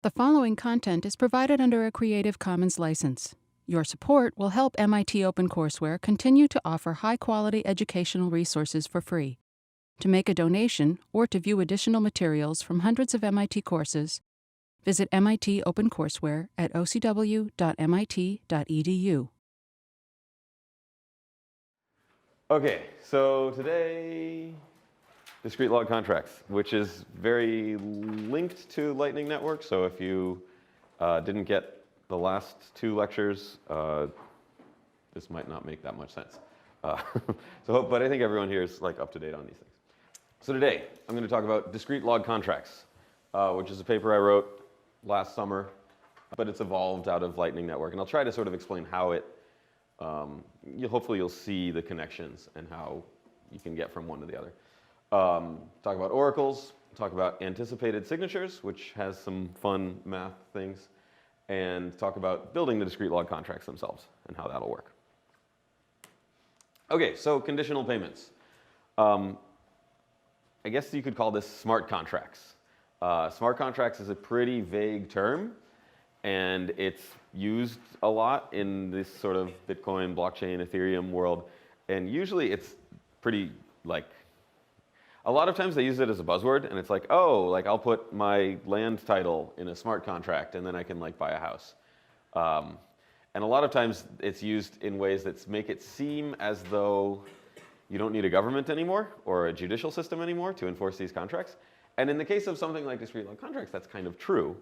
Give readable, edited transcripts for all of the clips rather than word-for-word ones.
The following content is provided under a Creative Commons license. Your support will help MIT OpenCourseware continue to offer high-quality educational resources for free. To make a donation or to view additional materials from hundreds of MIT courses, visit MIT OpenCourseware at ocw.mit.edu. Okay, so today, Discrete Log Contracts, which is very linked to Lightning Network. So if you didn't get the last two lectures, this might not make that much sense. But I think everyone here is like up to date on these things. So today, I'm going to talk about Discrete Log Contracts, which is a paper I wrote last summer, but it's evolved out of Lightning Network. And I'll try to sort of explain how it, hopefully you'll see the connections and how you can get from one to the other. Talk about oracles, talk about anticipated signatures, which has some fun math things, and talk about building the discrete log contracts themselves and how that'll work. Okay, so conditional payments. I guess you could call this smart contracts. Smart contracts is a pretty vague term, and it's used a lot in this sort of Bitcoin, blockchain, Ethereum world, and usually it's pretty like, a lot of times they use it as a buzzword, and it's like, oh, like I'll put my land title in a smart contract, and then I can like buy a house. And a lot of times it's used in ways that make it seem as though you don't need a government anymore or a judicial system anymore to enforce these contracts. And in the case of something like discrete log contracts, that's kind of true.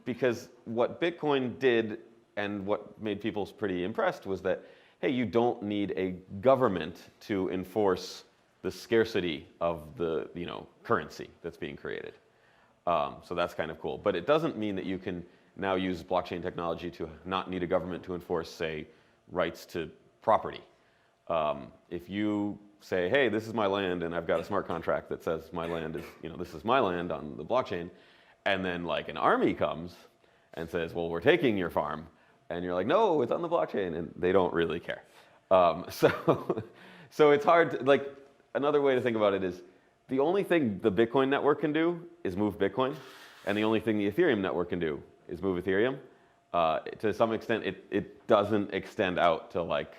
Because what Bitcoin did and what made people pretty impressed was that, hey, you don't need a government to enforce the scarcity of the currency that's being created. So that's kind of cool. But it doesn't mean that you can now use blockchain technology to not need a government to enforce, say, rights to property. If you say, hey, this is my land, and I've got a smart contract that says my land is, this is my land on the blockchain, and then like an army comes and says, well, we're taking your farm, and you're like, no, it's on the blockchain, and they don't really care. So it's hard to, like, another way to think about it is the only thing the Bitcoin network can do is move Bitcoin, and the only thing the Ethereum network can do is move Ethereum. To some extent, it doesn't extend out to like,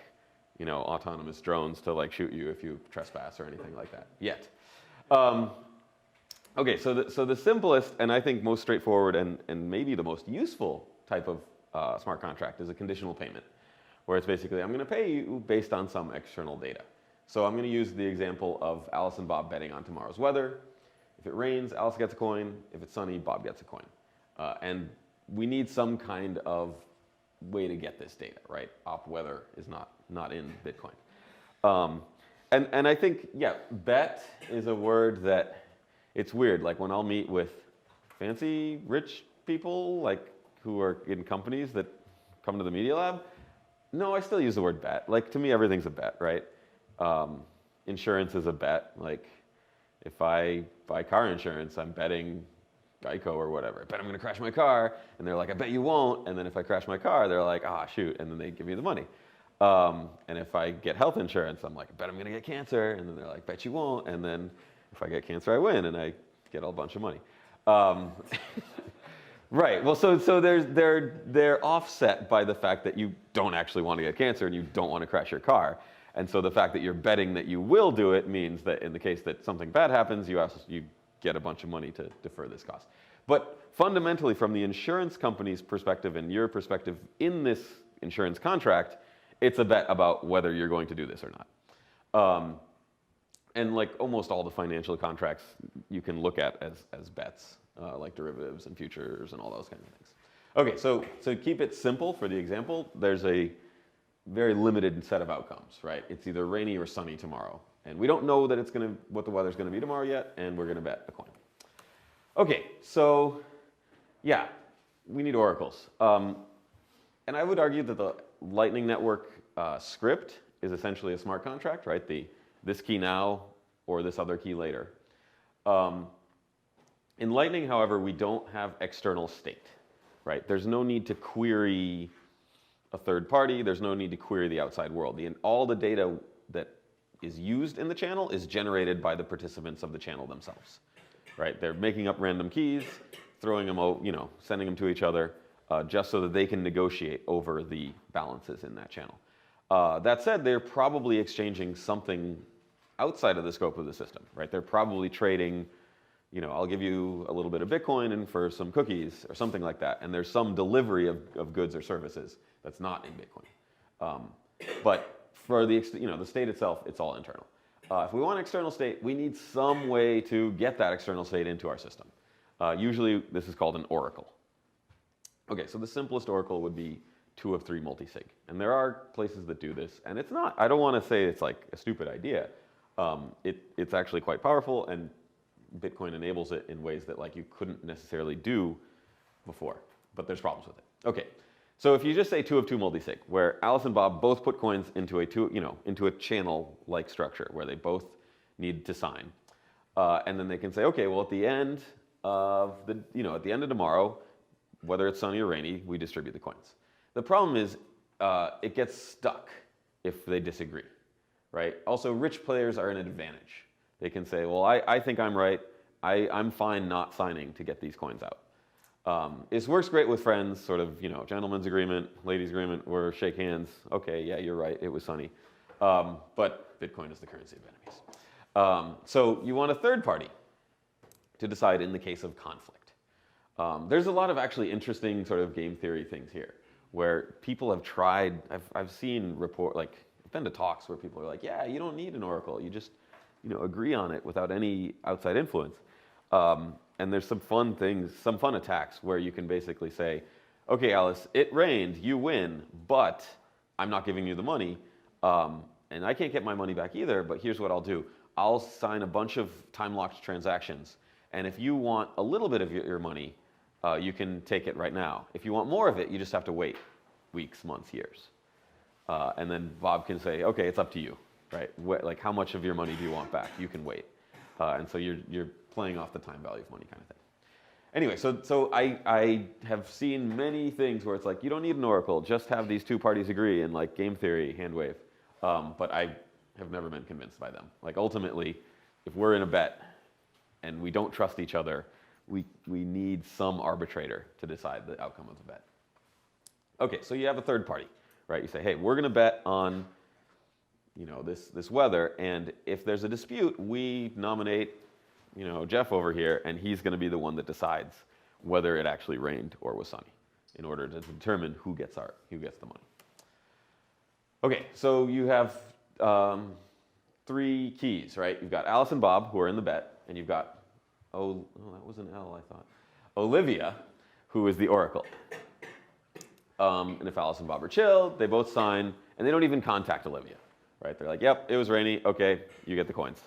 autonomous drones to like shoot you if you trespass or anything like that yet. Okay, so the simplest and I think most straightforward and maybe the most useful type of smart contract is a conditional payment, where it's basically I'm going to pay you based on some external data. So I'm going to use the example of Alice and Bob betting on tomorrow's weather. If it rains, Alice gets a coin. If it's sunny, Bob gets a coin. And we need some kind of way to get this data, right? Op weather is not in Bitcoin. And I think, yeah, bet is a word that it's weird. Like when I'll meet with fancy rich people, like who are in companies that come to the Media Lab, no, I still use the word bet. Like to me, everything's a bet, right? Insurance is a bet. Like if I buy car insurance, I'm betting Geico or whatever. I bet I'm going to crash my car, and they're like, I bet you won't. And then if I crash my car, they're like, ah, shoot, and then they give me the money. And if I get health insurance, I'm like, I bet I'm going to get cancer, and then they're like, bet you won't. And then if I get cancer, I win, and I get a bunch of money. Right. Well, so they're offset by the fact that you don't actually want to get cancer and you don't want to crash your car. And so the fact that you're betting that you will do it means that in the case that something bad happens, you get a bunch of money to defer this cost. But fundamentally, from the insurance company's perspective and your perspective in this insurance contract, it's a bet about whether you're going to do this or not. And like almost all the financial contracts you can look at as bets, like derivatives and futures and all those kinds of things. Okay, so to keep it simple for the example, there's a very limited set of outcomes, right? It's either rainy or sunny tomorrow. And we don't know that what the weather's going to be tomorrow yet, and we're going to bet a coin. Okay, so yeah, we need oracles. And I would argue that the Lightning Network script is essentially a smart contract, right? This key now or this other key later. In Lightning, however, we don't have external state, right? There's no need to query a third party. There's no need to query the outside world. All the data that is used in the channel is generated by the participants of the channel themselves, right? They're making up random keys, throwing them, sending them to each other, just so that they can negotiate over the balances in that channel. That said, they're probably exchanging something outside of the scope of the system, right? They're probably trading, I'll give you a little bit of Bitcoin and for some cookies or something like that. And there's some delivery of goods or services that's not in Bitcoin. But for the state itself, it's all internal. If we want external state, we need some way to get that external state into our system. Usually, this is called an oracle. Okay, so the simplest oracle would be 2 of 3 multisig. And there are places that do this. And it's not, I don't want to say it's like a stupid idea. It's actually quite powerful, and Bitcoin enables it in ways that you couldn't necessarily do before. But there's problems with it. Okay, so if you just say 2 of 2 multisig, where Alice and Bob both put coins into a channel-like structure where they both need to sign, and then they can say, okay, well, at the end of tomorrow, whether it's sunny or rainy, we distribute the coins. The problem is it gets stuck if they disagree, right? Also, rich players are an advantage. They can say, well, I think I'm right. I'm fine not signing to get these coins out. This works great with friends, sort of, gentleman's agreement, ladies' agreement, or shake hands. Okay, yeah, you're right, it was sunny. But Bitcoin is the currency of enemies. So you want a third party to decide in the case of conflict. There's a lot of actually interesting sort of game theory things here, where people have tried, I've seen I've been to talks where people are like, yeah, you don't need an oracle, you just, agree on it without any outside influence. And there's some fun things, some fun attacks where you can basically say, okay, Alice, it rained, you win, but I'm not giving you the money, and I can't get my money back either, but here's what I'll do. I'll sign a bunch of time-locked transactions, and if you want a little bit of your money, you can take it right now. If you want more of it, you just have to wait weeks, months, years. And then Bob can say, okay, it's up to you, right? How much of your money do you want back? You can wait. And so you're playing off the time value of money kind of thing. Anyway, so I have seen many things where it's you don't need an oracle, just have these two parties agree in game theory, hand wave. But I have never been convinced by them. Ultimately, if we're in a bet and we don't trust each other, we need some arbitrator to decide the outcome of the bet. Okay, so you have a third party, right? You say, hey, we're going to bet on this weather, and if there's a dispute, we nominate Jeff over here, and he's going to be the one that decides whether it actually rained or was sunny in order to determine who gets the money. Okay, so you have 3 keys, right? You've got Alice and Bob, who are in the bet, and you've got, that was an L, I thought, Olivia, who is the oracle. And if Alice and Bob are chill, they both sign, and they don't even contact Olivia, right? They're like, yep, it was rainy, okay, you get the coins.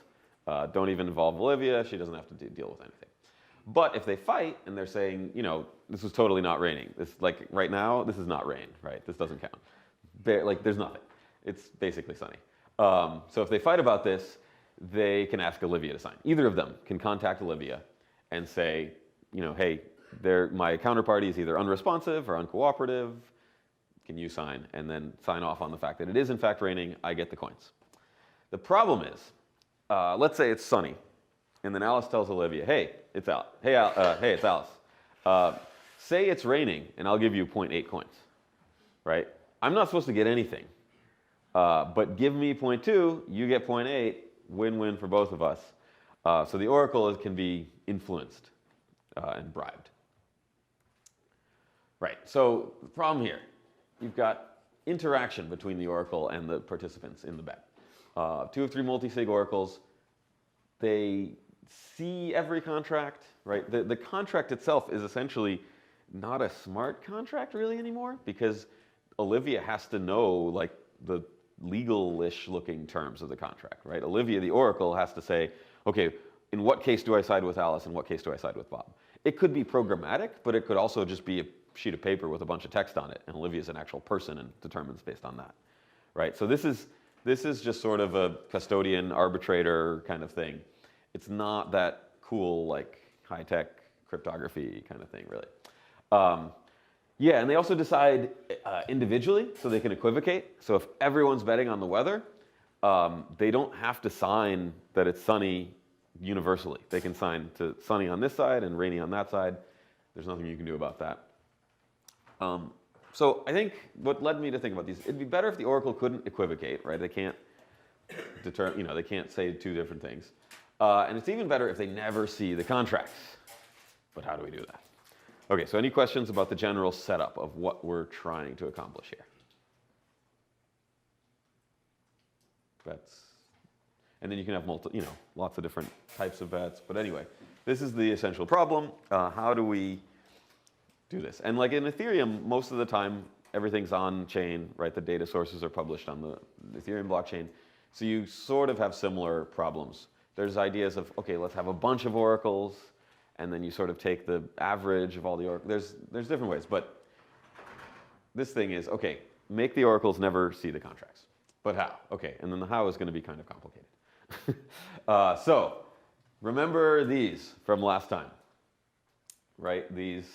Don't even involve Olivia, she doesn't have to deal with anything. But if they fight and they're saying, this was totally not raining. This, right now, this is not rain, right? This doesn't count. There's nothing. It's basically sunny. So if they fight about this, they can ask Olivia to sign. Either of them can contact Olivia and say, hey, my counterparty is either unresponsive or uncooperative. Can you sign? And then sign off on the fact that it is in fact raining. I get the coins. The problem is, let's say it's sunny, and then Alice tells Olivia, hey, it's Alice. Hey, it's Alice. Say it's raining, and I'll give you 0.8 coins, right? I'm not supposed to get anything, but give me 0.2, you get 0.8, win-win for both of us. So the oracle can be influenced and bribed. Right, so the problem here, you've got interaction between the oracle and the participants in the bet. 2 of 3 multi-sig oracles, they see every contract, right? The contract itself is essentially not a smart contract really anymore, because Olivia has to know the legal-ish looking terms of the contract, right? Olivia, the oracle, has to say, okay, in what case do I side with Alice? In what case do I side with Bob? It could be programmatic, but it could also just be a sheet of paper with a bunch of text on it, and Olivia's an actual person and determines based on that, right? So this is just sort of a custodian arbitrator kind of thing. It's not that cool, high-tech cryptography kind of thing, really. Yeah, and they also decide individually, so they can equivocate. So if everyone's betting on the weather, they don't have to sign that it's sunny universally. They can sign to sunny on this side and rainy on that side. There's nothing you can do about that. So I think what led me to think about these, it'd be better if the oracle couldn't equivocate, right? They can't determine, they can't say two different things. And it's even better if they never see the contracts. But how do we do that? Okay, so any questions about the general setup of what we're trying to accomplish here? Bets. And then you can have lots of different types of bets. But anyway, this is the essential problem. How do we do this? And like in Ethereum, most of the time, everything's on chain, right? The data sources are published on the Ethereum blockchain. So you sort of have similar problems. There's ideas of, okay, let's have a bunch of oracles, and then you sort of take the average of all the oracles. There's different ways, but this thing is, okay, make the oracles never see the contracts. But how? Okay, and then the how is going to be kind of complicated. So remember these from last time, right? These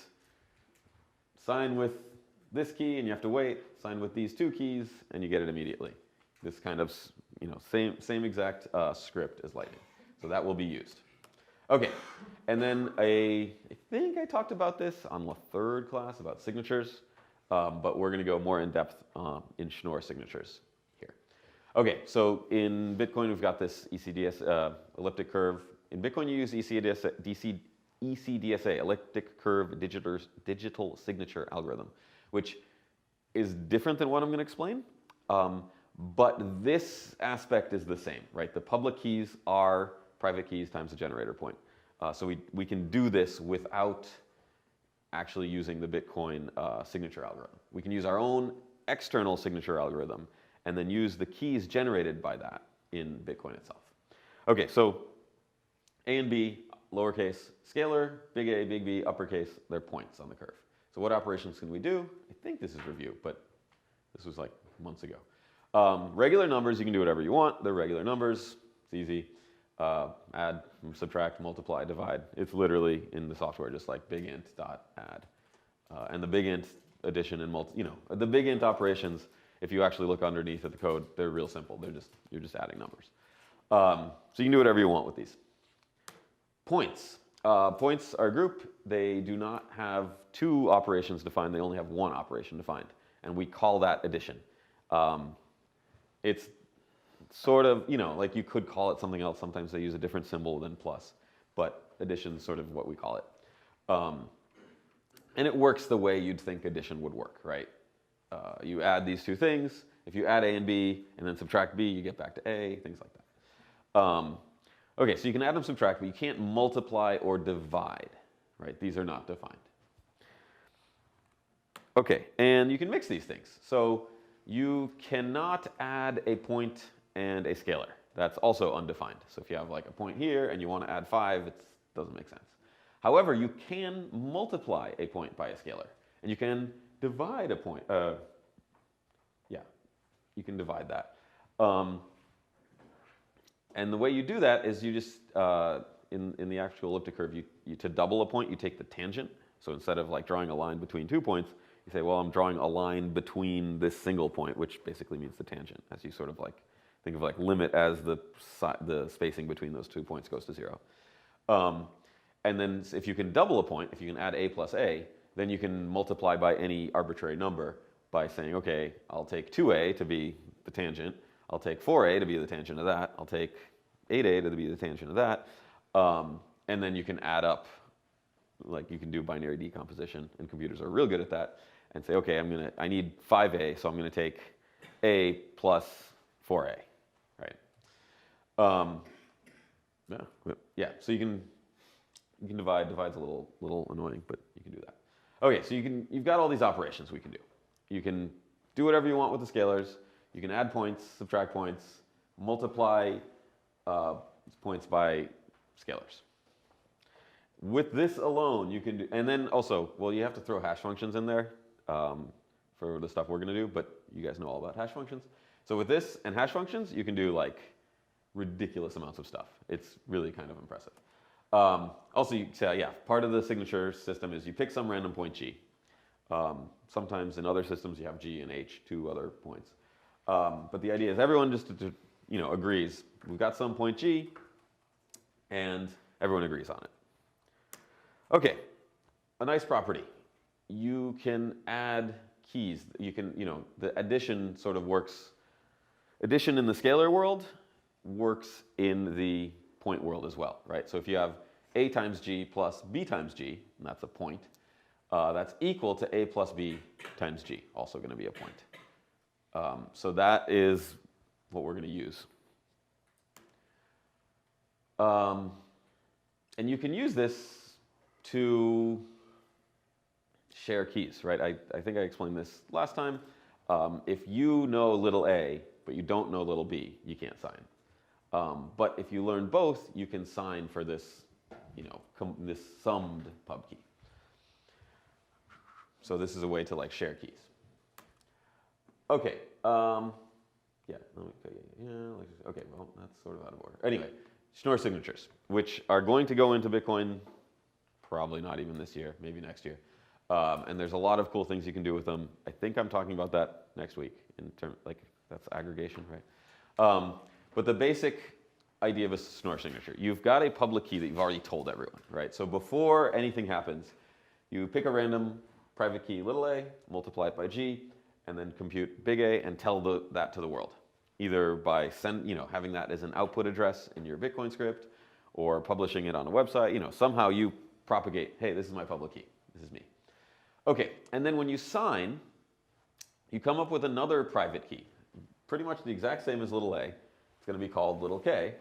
sign with this key and you have to wait, sign with these two keys and you get it immediately. This kind of, same exact script as Lightning. So that will be used. Okay, and then I think I talked about this on the third class about signatures, but we're going to go more in depth in Schnorr signatures here. Okay, so in Bitcoin we've got this ECDS elliptic curve. In Bitcoin you use ECDSA, elliptic curve digital signature algorithm, which is different than what I'm going to explain. But this aspect is the same, right? The public keys are private keys times the generator point. So we can do this without actually using the Bitcoin signature algorithm. We can use our own external signature algorithm and then use the keys generated by that in Bitcoin itself. Okay, so A and B, lowercase scalar, big A, big B, uppercase, they're points on the curve. So what operations can we do? I think this is review, but this was like months ago. Regular numbers, you can do whatever you want. They're regular numbers. It's easy. Add, subtract, multiply, divide. It's literally in the software just like big int dot add. And the big int addition and the big int operations, if you actually look underneath at the code, they're real simple. You're just adding numbers. So you can do whatever you want with these. Points. Points are a group. They do not have two operations defined. They only have one operation defined. And we call that addition. It's sort of, like you could call it something else. Sometimes they use a different symbol than plus. But addition is sort of what we call it. And it works the way you'd think addition would work, right? You add these two things. If you add A and B and then subtract B, you get back to A, things like that. Okay, so you can add and subtract, but you can't multiply or divide, right? These are not defined. Okay, and you can mix these things. So you cannot add a point and a scalar. That's also undefined. So if you have like a point here and you want to add 5, it doesn't make sense. However, you can multiply a point by a scalar, and you can divide a point. You can divide that. And the way you do that is you just, in the actual elliptic curve, to double a point, you take the tangent. So instead of like drawing a line between 2 points, you say, well, I'm drawing a line between this single point, which basically means the tangent, as you sort of like think of like limit as the spacing between those 2 points goes to 0. And then if you can double a point, if you can add A plus A, then you can multiply by any arbitrary number by saying, okay, I'll take 2A to be the tangent. I'll take 4A to be the tangent of that. I'll take 8A to be the tangent of that. And then you can add up, like you can do binary decomposition, and computers are real good at that, and say, okay, I need 5A, so I'm going to take A plus 4A, right? Yeah, so you can divide. Divide's a little annoying, but you can do that. Okay, so you've got all these operations we can do. You can do whatever you want with the scalars. You can add points, subtract points, multiply points by scalars. With this alone, you can do, and then also, well, you have to throw hash functions in there for the stuff we're going to do, but you guys know all about hash functions. So with this and hash functions, you can do like ridiculous amounts of stuff. It's really kind of impressive. Also, you say, yeah, part of the signature system is you pick some random point G. Sometimes in other systems you have G and H, 2 other points. But the idea is everyone just agrees. We've got some point G, and everyone agrees on it. Okay, a nice property. You can add keys. You can, the addition sort of works. Addition in the scalar world works in the point world as well, right? So if you have a times g plus b times g, and that's a point, that's equal to a plus b times g, also going to be a point. So that is what we're going to use. And you can use this to share keys, right? I think I explained this last time. If you know little a, but you don't know little b, you can't sign. But if you learn both, you can sign for this, this summed pub key. So this is a way to like share keys. Okay. Yeah. Okay. Well, that's sort of out of order. Anyway, Schnorr signatures, which are going to go into Bitcoin, probably not even this year, maybe next year. And there's a lot of cool things you can do with them. I think I'm talking about that next week in terms that's aggregation, right? But the basic idea of a Schnorr signature, you've got a public key that you've already told everyone, right? So before anything happens, you pick a random private key little a, multiply it by g, and then compute big A and tell that to the world, either by having that as an output address in your Bitcoin script, or publishing it on a website. Somehow you propagate, hey, this is my public key, this is me. Okay, and then when you sign, you come up with another private key, pretty much the exact same as little a. It's going to be called little k,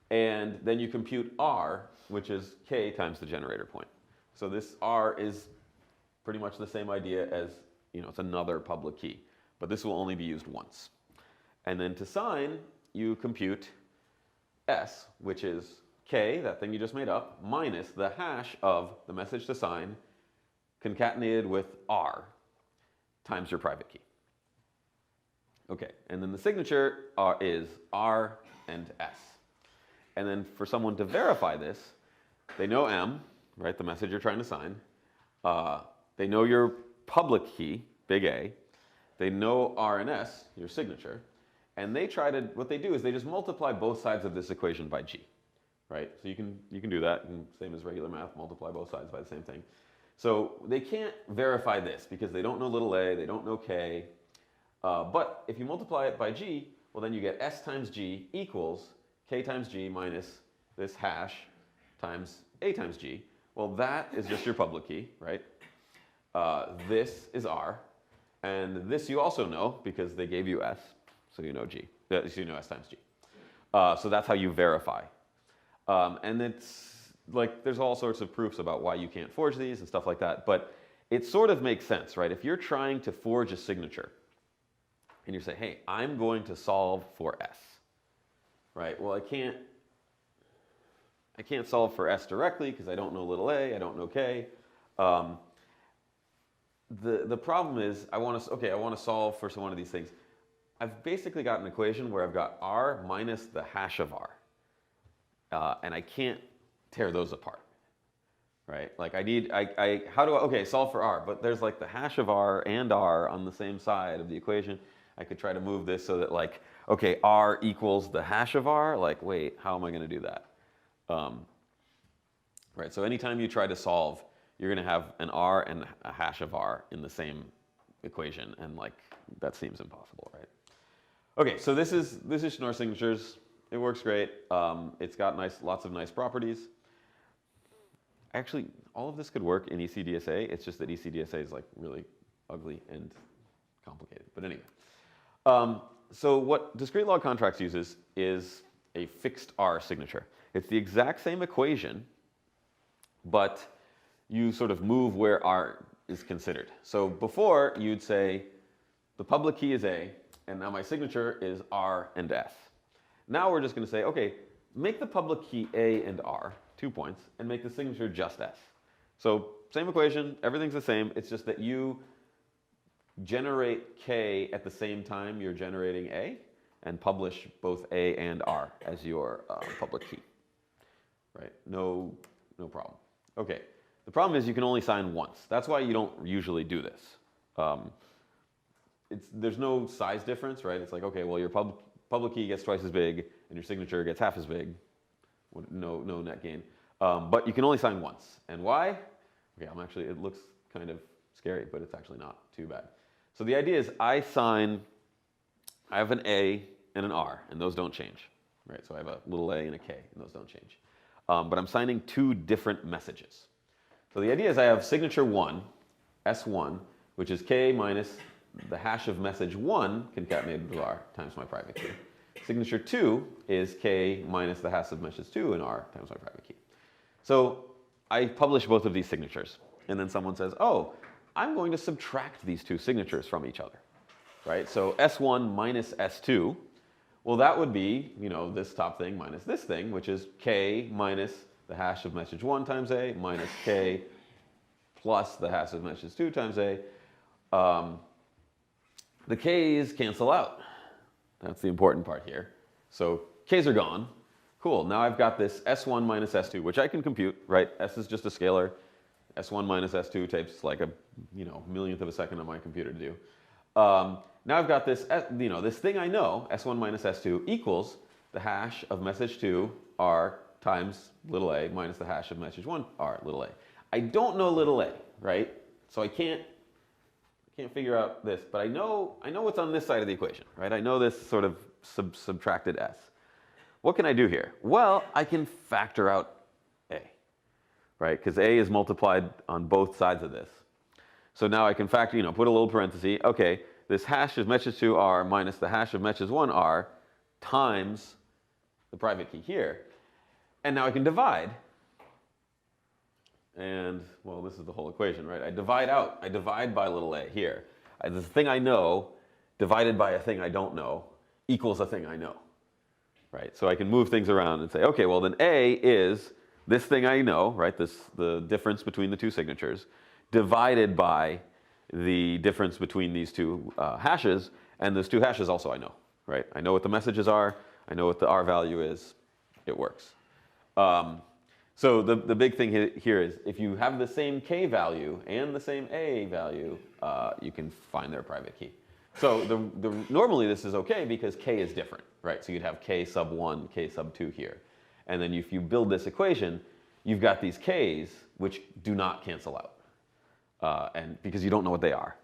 and then you compute r, which is k times the generator point. So this r is pretty much the same idea as, it's another public key, but this will only be used once. And then to sign, you compute s, which is k, that thing you just made up, minus the hash of the message to sign concatenated with r times your private key. Okay, and then the signature is r and s. And then for someone to verify this, they know m, right, the message you're trying to sign. They know your public key, big A. They know r and s, your signature. And what they do is they just multiply both sides of this equation by g, right? So you can do that, and same as regular math, multiply both sides by the same thing. So they can't verify this because they don't know little a, they don't know k. But if you multiply it by g, well then you get s times g equals k times g minus this hash times a times g. Well, that is just your public key, right? This is r, and this you also know because they gave you s, so you know g. So you know s times g. So that's how you verify. And it's like there's all sorts of proofs about why you can't forge these and stuff like that, but it sort of makes sense, right? If you're trying to forge a signature and you say, hey, I'm going to solve for s, right? Well, I can't solve for s directly because I don't know little a, I don't know k. The problem is I want to solve for one of these things. I've basically got an equation where I've got r minus the hash of r, and I can't tear those apart, right? Like solve for r, but there's like the hash of r and r on the same side of the equation. I could try to move this so that r equals the hash of r, wait, how am I going to do that? Right, so anytime you try to solve, you're going to have an r and a hash of r in the same equation, and that seems impossible, right? Okay, so this is Schnorr signatures. It works great. It's got lots of nice properties. Actually, all of this could work in ECDSA. It's just that ECDSA is really ugly and complicated. But anyway, so what Discreet Log Contracts uses is a fixed R signature. It's the exact same equation, but you sort of move where R is considered. So before, you'd say the public key is A, and now my signature is R and S. Now we're just going to say, okay, make the public key A and R, 2 points, and make the signature just S. So same equation, everything's the same. It's just that you generate K at the same time you're generating A, and publish both A and R as your public key. Right? No problem. Okay. The problem is you can only sign once. That's why you don't usually do this. There's no size difference, right? It's like, okay, well, your public key gets twice as big, and your signature gets half as big. No net gain. But you can only sign once. And why? Okay, it looks kind of scary, but it's actually not too bad. So the idea is I have an A and an R, and those don't change, right? So I have a little a and a K, and those don't change. But I'm signing two different messages. So the idea is I have signature 1, S1, which is K minus the hash of message 1 concatenated with R times my private key. Signature 2 is K minus the hash of message 2 in R times my private key. So I publish both of these signatures, and then someone says, oh, I'm going to subtract these two signatures from each other, right? So S1 minus S2, well, that would be, this top thing minus this thing, which is K minus the hash of message 1 times A minus K plus the hash of message 2 times A. The K's cancel out. That's the important part here. So K's are gone. Cool, now I've got this S1 minus S2, which I can compute, right? S is just a scalar. S1 minus S2 takes like a millionth of a second on my computer to do. Now I've got this, this thing I know, S1 minus S2 equals the hash of message 2 R times little a minus the hash of message 1 R little a. I don't know little a, right? So I can't figure out this, but I know what's on this side of the equation, right? I know this sort of subtracted S. What can I do here? Well, I can factor out A, right? Because A is multiplied on both sides of this. So now I can factor, put a little parenthesis. Okay, this hash of message 2 R minus the hash of message 1 R times the private key here. And now I can divide. And, well, this is the whole equation, right? I divide by little a here. This thing I know divided by a thing I don't know equals a thing I know, right? So I can move things around and say, okay, well, then A is this thing I know, right? The difference between the two signatures divided by the difference between these two hashes, and those two hashes also I know, right? I know what the messages are, I know what the R value is, it works. So the big thing here is if you have the same K value and the same A value, you can find their private key. So normally this is okay because K is different, right? So you'd have K sub 1, K sub 2 here. And then if you build this equation, you've got these Ks which do not cancel out. And because you don't know what they are,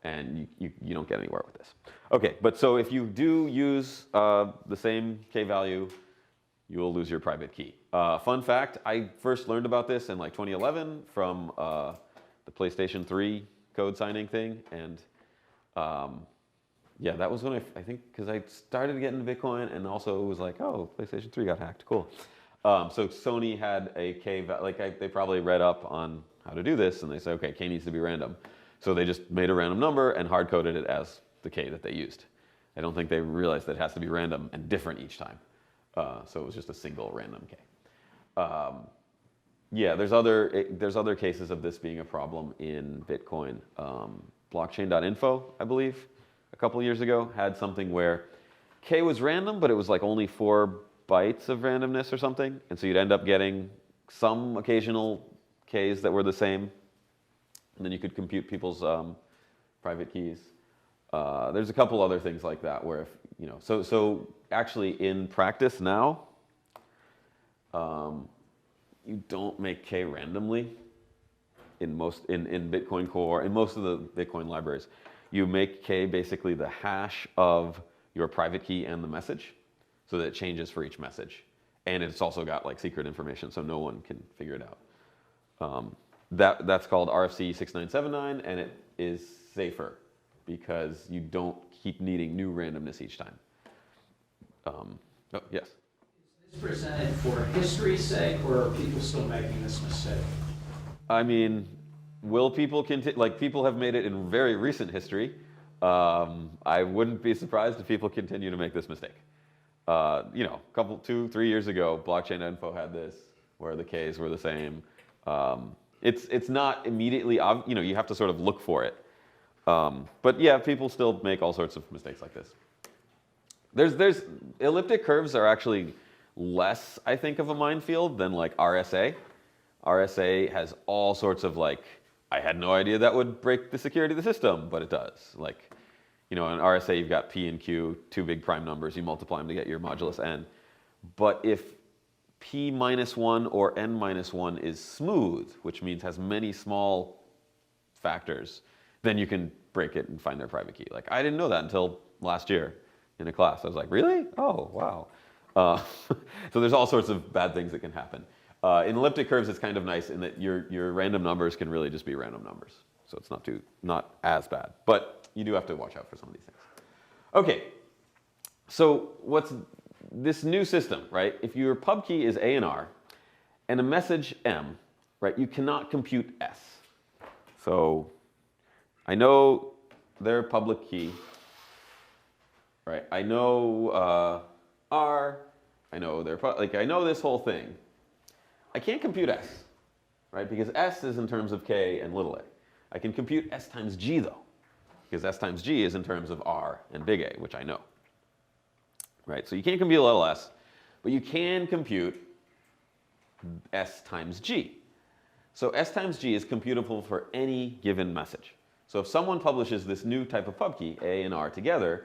and you don't get anywhere with this. Okay, but so if you do use the same K value, you will lose your private key. Fun fact, I first learned about this in like 2011 from the PlayStation 3 code signing thing, and yeah, that was when I think, because I started getting into Bitcoin, and also it was like, oh, PlayStation 3 got hacked, cool. So Sony had a K, they probably read up on how to do this, and they said, okay, K needs to be random. So they just made a random number and hard-coded it as the K that they used. I don't think they realized that it has to be random and different each time. So it was just a single random K. Yeah, there's other cases of this being a problem in Bitcoin. Blockchain.info, I believe, a couple years ago, had something where K was random, but it was like only 4 bytes of randomness or something. And so you'd end up getting some occasional Ks that were the same. And then you could compute people's private keys. There's a couple other things like that where if, so actually in practice now, you don't make K randomly in Bitcoin Core, in most of the Bitcoin libraries. You make K basically the hash of your private key and the message, so that it changes for each message. And it's also got like secret information, so no one can figure it out. That's called RFC 6979, and it is safer because you don't keep needing new randomness each time. Oh, yes? Is this presented for history's sake, or are people still making this mistake? I mean, will people continue? Like, people have made it in very recent history. I wouldn't be surprised if people continue to make this mistake. 2-3 years ago, Blockchain.info had this, where the Ks were the same. It's not immediately obvious, you have to sort of look for it. But yeah, people still make all sorts of mistakes like this. There's elliptic curves are actually less, I think, of a minefield than like RSA. RSA has all sorts of like, I had no idea that would break the security of the system, but it does. Like, in RSA you've got P and Q, 2 big prime numbers, you multiply them to get your modulus n. But if p minus 1 or n minus 1 is smooth, which means has many small factors, then you can break it and find their private key. Like, I didn't know that until last year in a class. I was like, really? Oh, wow. So there's all sorts of bad things that can happen. In elliptic curves, it's kind of nice in that your random numbers can really just be random numbers. So it's not as bad. But you do have to watch out for some of these things. Okay, so what's this new system, right? If your pub key is A and R and a message M, right, you cannot compute S. So I know their public key, right? I know R, I know their, like I know this whole thing. I can't compute S, right? Because S is in terms of K and little a. I can compute S times G though, because S times G is in terms of R and big A, which I know. Right, so you can't compute little s, but you can compute S times G. So S times G is computable for any given message. So if someone publishes this new type of pub key, A and R together,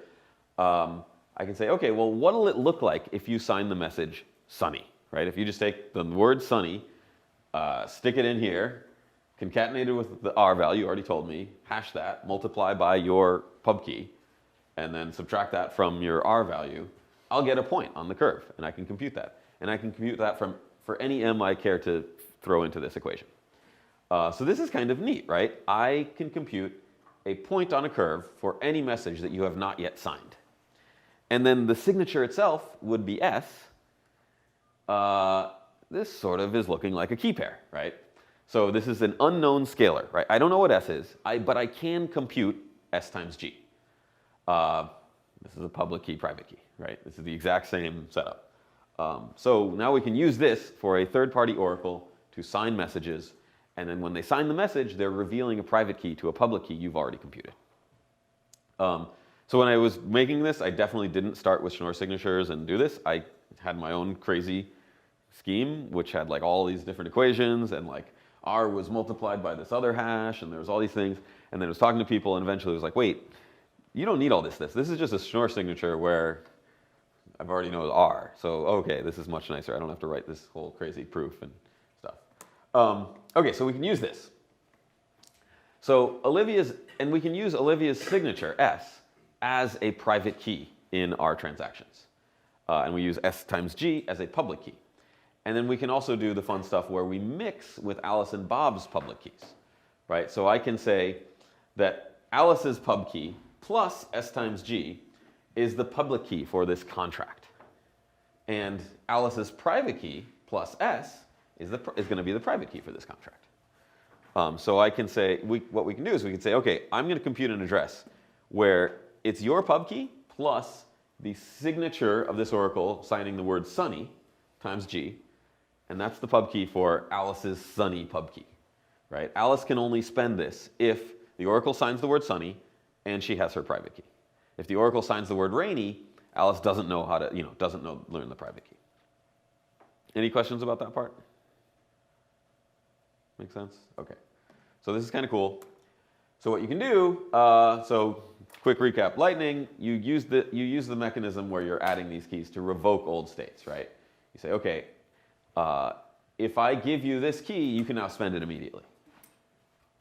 I can say, okay, well, what'll it look like if you sign the message Sunny, right? If you just take the word Sunny, stick it in here, concatenate it with the R value, you already told me, hash that, multiply by your pub key, and then subtract that from your R value, I'll get a point on the curve, and I can compute that. And I can compute that for any M I care to throw into this equation. So this is kind of neat, right? I can compute a point on a curve for any message that you have not yet signed. And then the signature itself would be S. This sort of is looking like a key pair, right? So this is an unknown scalar, right? I don't know what S is, but I can compute S times G. This is a public key, private key, right? This is the exact same setup. So now we can use this for a third-party oracle to sign messages, and then when they sign the message, they're revealing a private key to a public key you've already computed. So when I was making this, I definitely didn't start with Schnorr signatures and do this. I had my own crazy scheme, which had like all these different equations, and like R was multiplied by this other hash, and there was all these things, and then I was talking to people, and eventually I was like, wait, you don't need all this. This is just a Schnorr signature where I've already know R. So, okay, this is much nicer. I don't have to write this whole crazy proof and stuff. Okay, so we can use this. So we can use Olivia's signature, S, as a private key in our transactions. And we use S times G as a public key. And then we can also do the fun stuff where we mix with Alice and Bob's public keys, right? So I can say that Alice's pub key plus S times G is the public key for this contract. And Alice's private key plus S is going to be the private key for this contract. So I can say, what we can do is we can say, okay, I'm going to compute an address where it's your pub key plus the signature of this oracle signing the word Sunny times G, and that's the pub key for Alice's Sunny pub key, right? Alice can only spend this if the oracle signs the word Sunny and she has her private key. If the oracle signs the word Rainy, Alice doesn't know how to, learn the private key. Any questions about that part? Make sense? Okay. So this is kind of cool. So what you can do, so quick recap, Lightning, you use the mechanism where you're adding these keys to revoke old states, right? You say, okay, if I give you this key, you can now spend it immediately.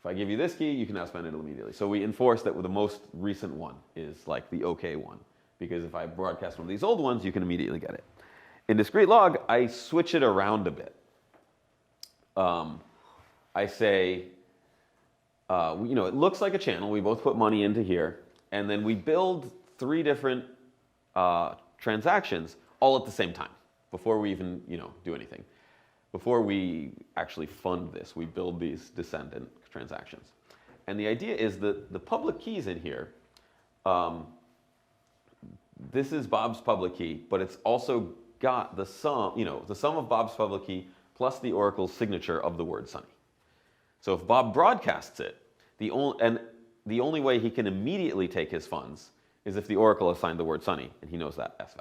If I give you this key, you can now spend it immediately. So we enforce that with the most recent one is like the OK one, because if I broadcast one of these old ones, you can immediately get it. In discrete log, I switch it around a bit. I say, it looks like a channel. We both put money into here, and then we build 3 different transactions all at the same time before we even do anything. Before we actually fund this, we build these descendant transactions. And the idea is that the public keys in here, this is Bob's public key, but it's also got the sum of Bob's public key plus the oracle's signature of the word Sunny. So if Bob broadcasts it, the only way he can immediately take his funds is if the oracle assigned the word Sunny, and he knows that S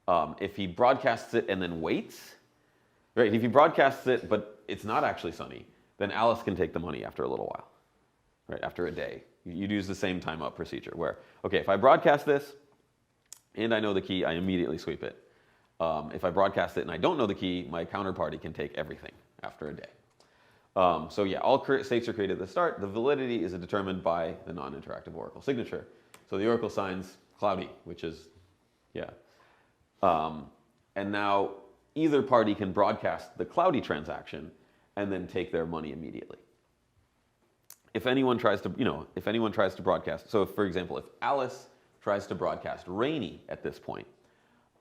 value. If he broadcasts it and then waits, right? If he broadcasts it, but it's not actually Sunny, then Alice can take the money after a little while, right? After a day. You'd use the same time up procedure where, okay, if I broadcast this and I know the key, I immediately sweep it. If I broadcast it and I don't know the key, my counterparty can take everything after a day. So yeah, all states are created at the start. The validity is determined by the non-interactive Oracle signature. So the Oracle signs cloudy, which is, yeah. And now either party can broadcast the cloudy transaction and then take their money immediately. If anyone tries to, broadcast, so if, for example, if Alice tries to broadcast rainy at this point,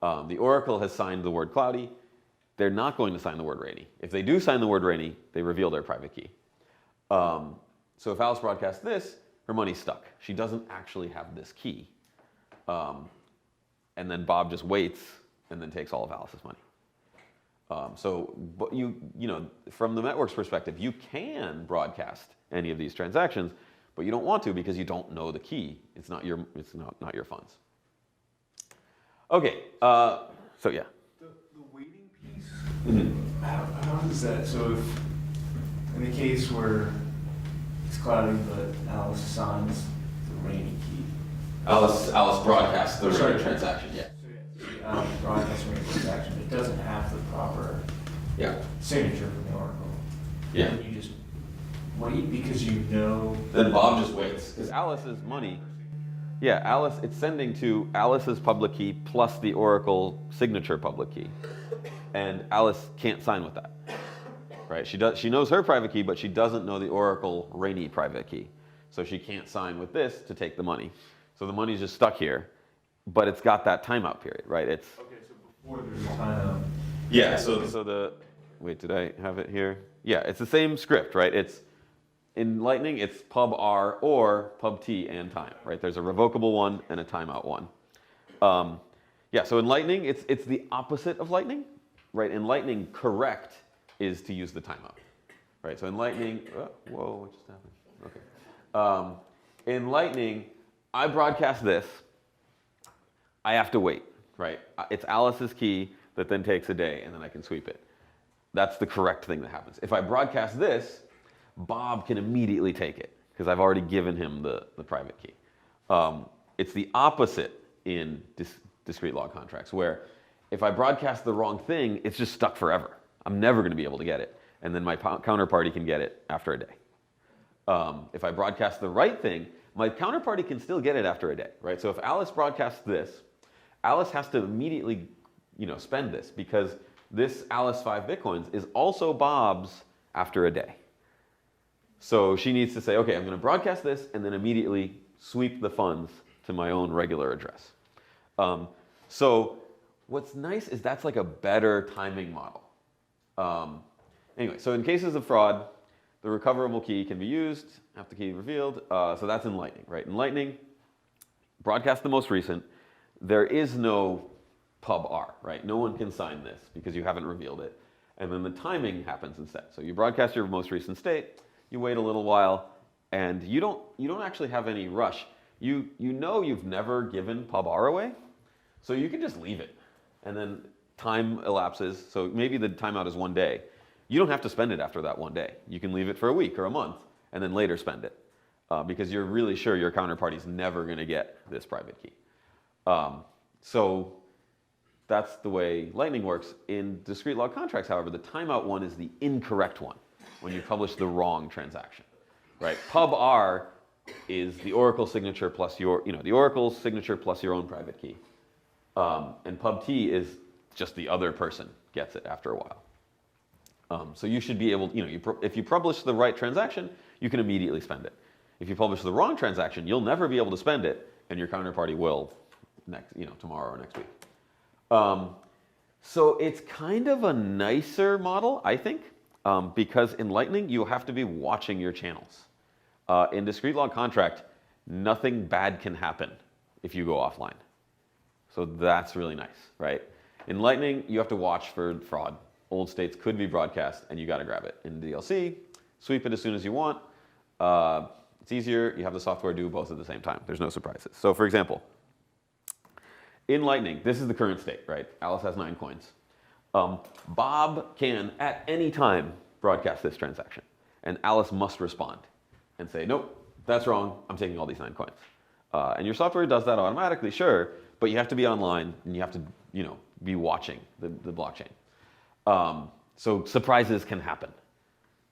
the Oracle has signed the word cloudy. They're not going to sign the word rainy. If they do sign the word rainy, they reveal their private key. So if Alice broadcasts this, her money's stuck. She doesn't actually have this key. And then Bob just waits and then takes all of Alice's money. But you know, from the network's perspective, you can broadcast any of these transactions, but you don't want to because you don't know the key. It's not your funds. Okay, so yeah. The waiting piece, how does that, so if, in the case where it's cloudy, but Alice signs the rainy key. Alice broadcasts the rainy transaction, yeah. Alice broadcasts the rainy transaction, it doesn't have the proper signature from the Oracle. Yeah. And you just wait because you know. Then Bob just waits, because Alice's money, it's sending to Alice's public key plus the Oracle signature public key. And Alice can't sign with that, right? She knows her private key, but she doesn't know the Oracle rainy private key. So she can't sign with this to take the money. So the money's just stuck here, but it's got that timeout period, right? It's Okay, so before there's a timeout. yeah. So wait, did I have it here? Yeah, it's the same script, right? It's in Lightning, it's pub R or pub T and time, right? There's a revocable one and a timeout one. So in Lightning, it's the opposite of Lightning, right? In Lightning, correct is to use the timeout, right? So in Lightning, whoa, what just happened? Okay. In Lightning, I broadcast this. I have to wait, right? It's Alice's key that then takes a day, and then I can sweep it. That's the correct thing that happens. If I broadcast this, Bob can immediately take it because I've already given him the private key. It's the opposite in discrete log contracts, where if I broadcast the wrong thing, it's just stuck forever. I'm never going to be able to get it, and then my counterparty can get it after a day. If I broadcast the right thing, my counterparty can still get it after a day, right? So if Alice broadcasts this, Alice has to immediately, spend this because this Alice 5 Bitcoins is also Bob's after a day. So she needs to say, okay, I'm going to broadcast this and then immediately sweep the funds to my own regular address. So what's nice is that's like a better timing model. Anyway, so in cases of fraud, the recoverable key can be used, have the key revealed. So that's in Lightning, right? In Lightning, broadcast the most recent. There is no pub R, right? No one can sign this because you haven't revealed it. And then the timing happens instead. So you broadcast your most recent state, you wait a little while, and you don't actually have any rush. You know you've never given pub R away, so you can just leave it. And then time elapses, so maybe the timeout is 1 day. You don't have to spend it after that 1 day. You can leave it for a week or a month, and then later spend it, because you're really sure your counterparty's never going to get this private key. So that's the way Lightning works. In discrete log contracts, however, the timeout one is the incorrect one when you publish the wrong transaction, right? Pub R is the Oracle signature plus the Oracle's signature plus your own private key. And pub T is just the other person gets it after a while. So you should be able, if you publish the right transaction, you can immediately spend it. If you publish the wrong transaction, you'll never be able to spend it, and your counterparty will tomorrow or next week. So it's kind of a nicer model, I think, because in Lightning, you have to be watching your channels. In discrete log contract, nothing bad can happen if you go offline. So that's really nice, right? In Lightning, you have to watch for fraud. Old states could be broadcast, and you got to grab it. In DLC, sweep it as soon as you want. It's easier. You have the software do both at the same time. There's no surprises. So for example, in Lightning, this is the current state, right? Alice has 9 coins. Bob can, at any time, broadcast this transaction. And Alice must respond and say, nope, that's wrong. I'm taking all these 9 coins. And your software does that automatically, sure, but you have to be online, and you have to, be watching the blockchain. So surprises can happen.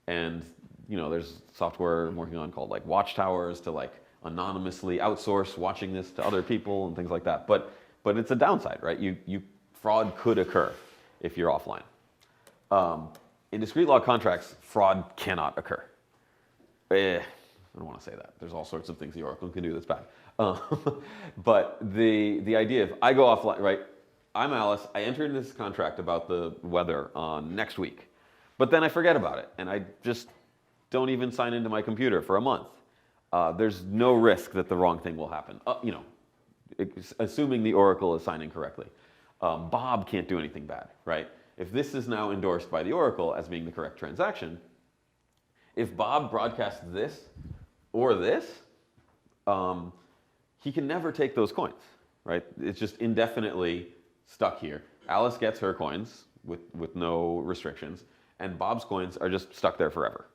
And there's software I'm working on called like watchtowers to like anonymously outsource watching this to other people and things like that. But it's a downside, right? Fraud could occur if you're offline. In discrete log contracts, fraud cannot occur. I don't want to say that. There's all sorts of things the Oracle can do that's bad. But the idea of I go offline, right? I'm Alice. I enter into this contract about the weather on next week, but then I forget about it and I just don't even sign into my computer for a month. There's no risk that the wrong thing will happen. Assuming the Oracle is signing correctly. Bob can't do anything bad, right? If this is now endorsed by the Oracle as being the correct transaction, if Bob broadcasts this or this, he can never take those coins, right? It's just indefinitely stuck here. Alice gets her coins with no restrictions, and Bob's coins are just stuck there forever,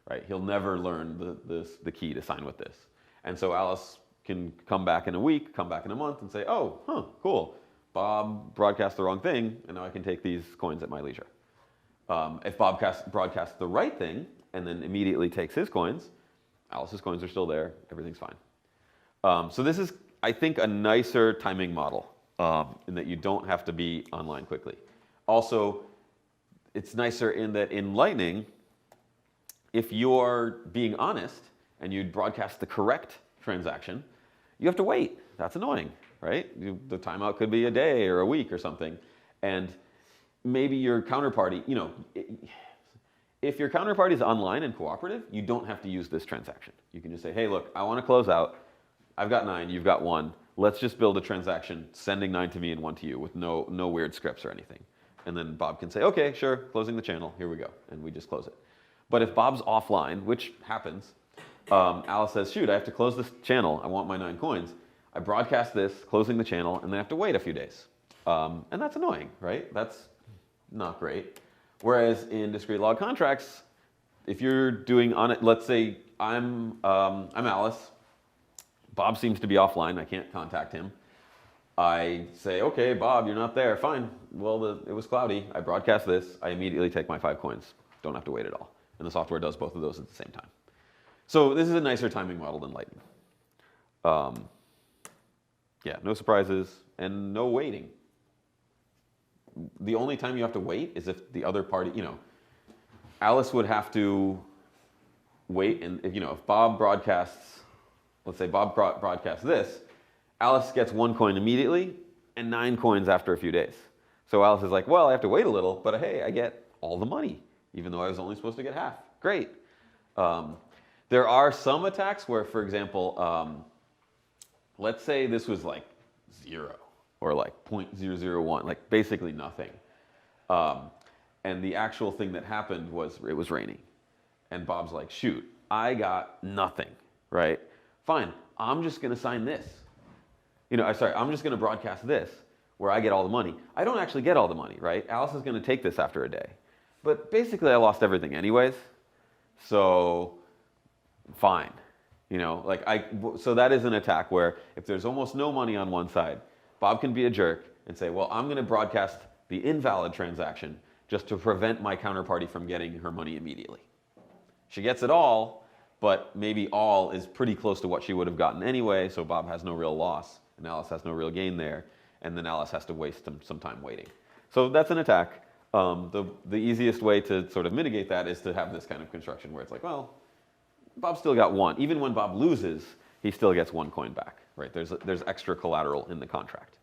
right? He'll never learn the key to sign with this. And so Alice can come back in a week, come back in a month, and say, oh, cool. Bob broadcast the wrong thing, and now I can take these coins at my leisure. If Bob broadcasts the right thing, and then immediately takes his coins, Alice's coins are still there, everything's fine. So this is, I think, a nicer timing model in that you don't have to be online quickly. Also, it's nicer in that in Lightning, if you're being honest and you broadcast the correct transaction, you have to wait. That's annoying, right? The timeout could be a day or a week or something. And maybe your counterparty, if your counterparty is online and cooperative, you don't have to use this transaction. You can just say, hey, look, I want to close out. I've got 9, you've got 1. Let's just build a transaction sending 9 to me and 1 to you with no weird scripts or anything. And then Bob can say, okay, sure, closing the channel, here we go. And we just close it. But if Bob's offline, which happens, Alice says, shoot, I have to close this channel. I want my 9 coins. I broadcast this, closing the channel, and then I have to wait a few days. And that's annoying, right? That's not great. Whereas in discrete log contracts, if you're doing on it, let's say I'm Alice. Bob seems to be offline. I can't contact him. I say, okay, Bob, you're not there. Fine. Well, it was cloudy. I broadcast this. I immediately take my 5 coins. Don't have to wait at all. And the software does both of those at the same time. So this is a nicer timing model than Lightning. Yeah, no surprises and no waiting. The only time you have to wait is if the other party, Alice would have to wait, and if Bob broadcasts, let's say Bob broadcasts this, Alice gets 1 coin immediately and 9 coins after a few days. So Alice is like, well, I have to wait a little, but hey, I get all the money, even though I was only supposed to get half. Great. There are some attacks where, for example, let's say this was like 0 or like 0.001, like basically nothing. And the actual thing that happened was it was raining. And Bob's like, shoot, I got nothing, right? Fine, I'm just gonna sign this. I'm just gonna broadcast this where I get all the money. I don't actually get all the money, right? Alice is gonna take this after a day. But basically I lost everything anyways, so fine. So that is an attack where if there's almost no money on one side, Bob can be a jerk and say, well, I'm gonna broadcast the invalid transaction just to prevent my counterparty from getting her money immediately. She gets it all, but maybe all is pretty close to what she would have gotten anyway, so Bob has no real loss, and Alice has no real gain there, and then Alice has to waste some time waiting. So that's an attack. The easiest way to sort of mitigate that is to have this kind of construction where it's like, well, Bob still got 1. Even when Bob loses, he still gets 1 coin back, right? There's extra collateral in the contract.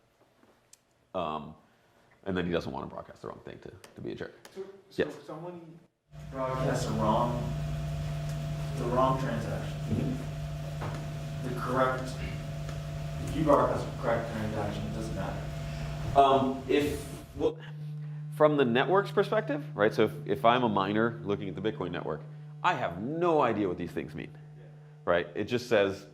And then he doesn't want to broadcast the wrong thing to be a jerk. So Yes. if someone broadcasts the wrong transaction, if you broadcast the correct transaction, it doesn't matter. From the network's perspective, right? So if I'm a miner looking at the Bitcoin network, I have no idea what these things mean, right? It just says,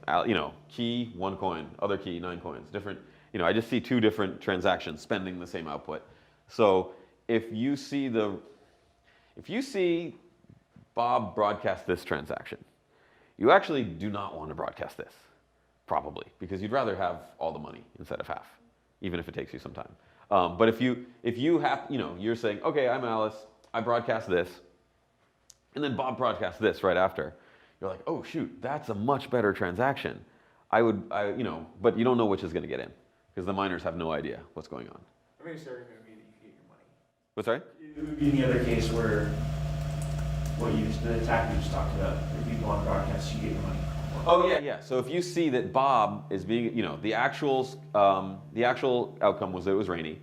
key 1 coin, other key 9 coins, different. I just see 2 different transactions spending the same output. So if you see Bob broadcast this transaction, you actually do not want to broadcast this, probably, because you'd rather have all the money instead of half, even if it takes you some time. But if you have, you're saying, okay, I'm Alice, I broadcast this, and then Bob broadcasts this right after. You're like, oh shoot, that's a much better transaction. But you don't know which is going to get in because the miners have no idea what's going on. I think it's starting to be that you get your money. What's sorry? It would be the other case where the attack you just talked about, if you go on broadcast, you get your money. Oh yeah. So if you see that Bob is being, the actual outcome was that it was rainy.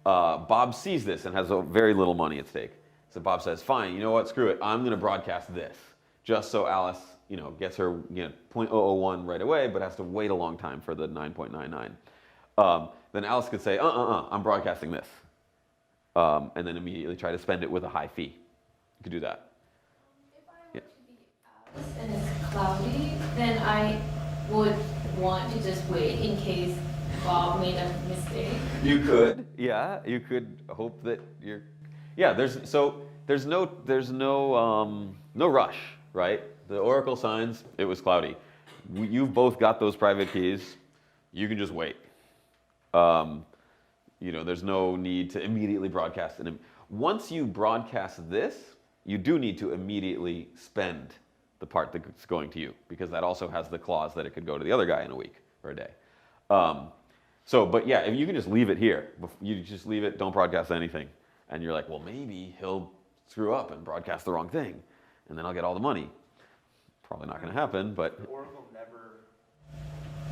Bob sees this and has very little money at stake. So Bob says, fine, you know what, screw it. I'm going to broadcast this just so Alice, gets her 0.001 right away, but has to wait a long time for the 9.99. Then Alice could say, I'm broadcasting this. And then immediately try to spend it with a high fee. You could do that. If I were to be Alice and it's cloudy, then I would want to just wait in case Bob made a mistake. You could, yeah. You could hope that you're, yeah. There's no rush, right? The Oracle signs it was cloudy. You've both got those private keys. You can just wait. There's no need to immediately broadcast it. Once you broadcast this, you do need to immediately spend the part that's going to you because that also has the clause that it could go to the other guy in a week or a day. But yeah, if you can just leave it here, you just leave it, don't broadcast anything. And you're like, well, maybe he'll screw up and broadcast the wrong thing, and then I'll get all the money. Probably not going to happen, but... The Oracle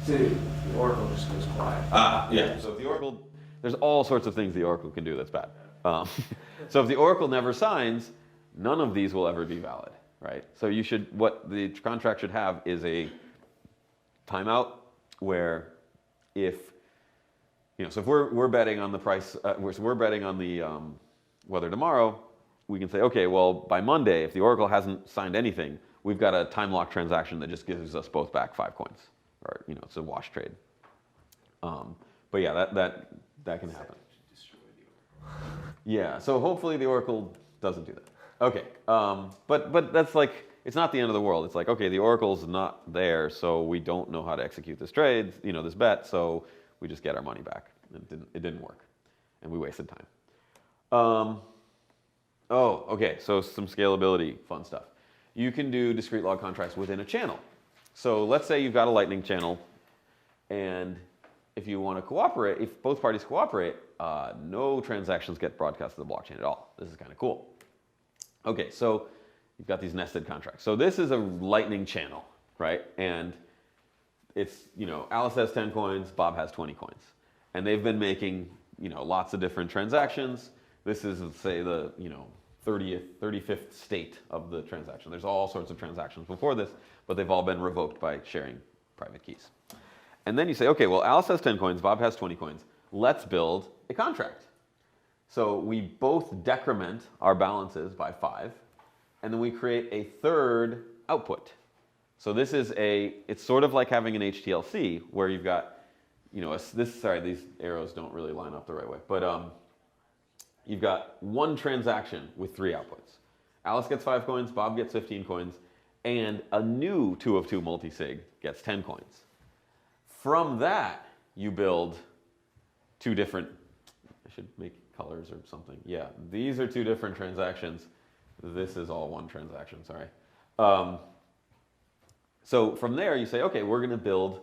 the Oracle just goes quiet. Yeah. So if the Oracle... There's all sorts of things the Oracle can do that's bad. So if the Oracle never signs, none of these will ever be valid, right? So what the contract should have is a timeout where if we're betting on the price, we're betting on the weather tomorrow, we can say, okay, well, by Monday, if the Oracle hasn't signed anything, we've got a time lock transaction that just gives us both back 5 coins, or it's a wash trade. But yeah, that can happen. Yeah, so hopefully the Oracle doesn't do that. Okay, but that's like, it's not the end of the world. It's like, okay, the Oracle's not there, so we don't know how to execute this trade, this bet, so we just get our money back. It didn't work, and we wasted time. Okay, so some scalability, fun stuff. You can do discrete log contracts within a channel. So let's say you've got a Lightning channel, and if you want to cooperate, if both parties cooperate, no transactions get broadcast to the blockchain at all. This is kind of cool. Okay, so you've got these nested contracts. So this is a Lightning channel, right? And it's, Alice has 10 coins, Bob has 20 coins. And they've been making, lots of different transactions. This is, say, the, 35th state of the transaction. There's all sorts of transactions before this, but they've all been revoked by sharing private keys. And then you say, okay, well, Alice has 10 coins, Bob has 20 coins. Let's build a contract. So we both decrement our balances by 5, and then we create a third output. So this is it's sort of like having an HTLC where you've got, these arrows don't really line up the right way, but you've got one transaction with 3 outputs. Alice gets 5 coins, Bob gets 15 coins, and a new 2 of 2 multisig gets 10 coins. From that, you build 2 different, I should make colors or something. Yeah, these are 2 different transactions. This is all one transaction, sorry. So from there, you say, okay, we're going to build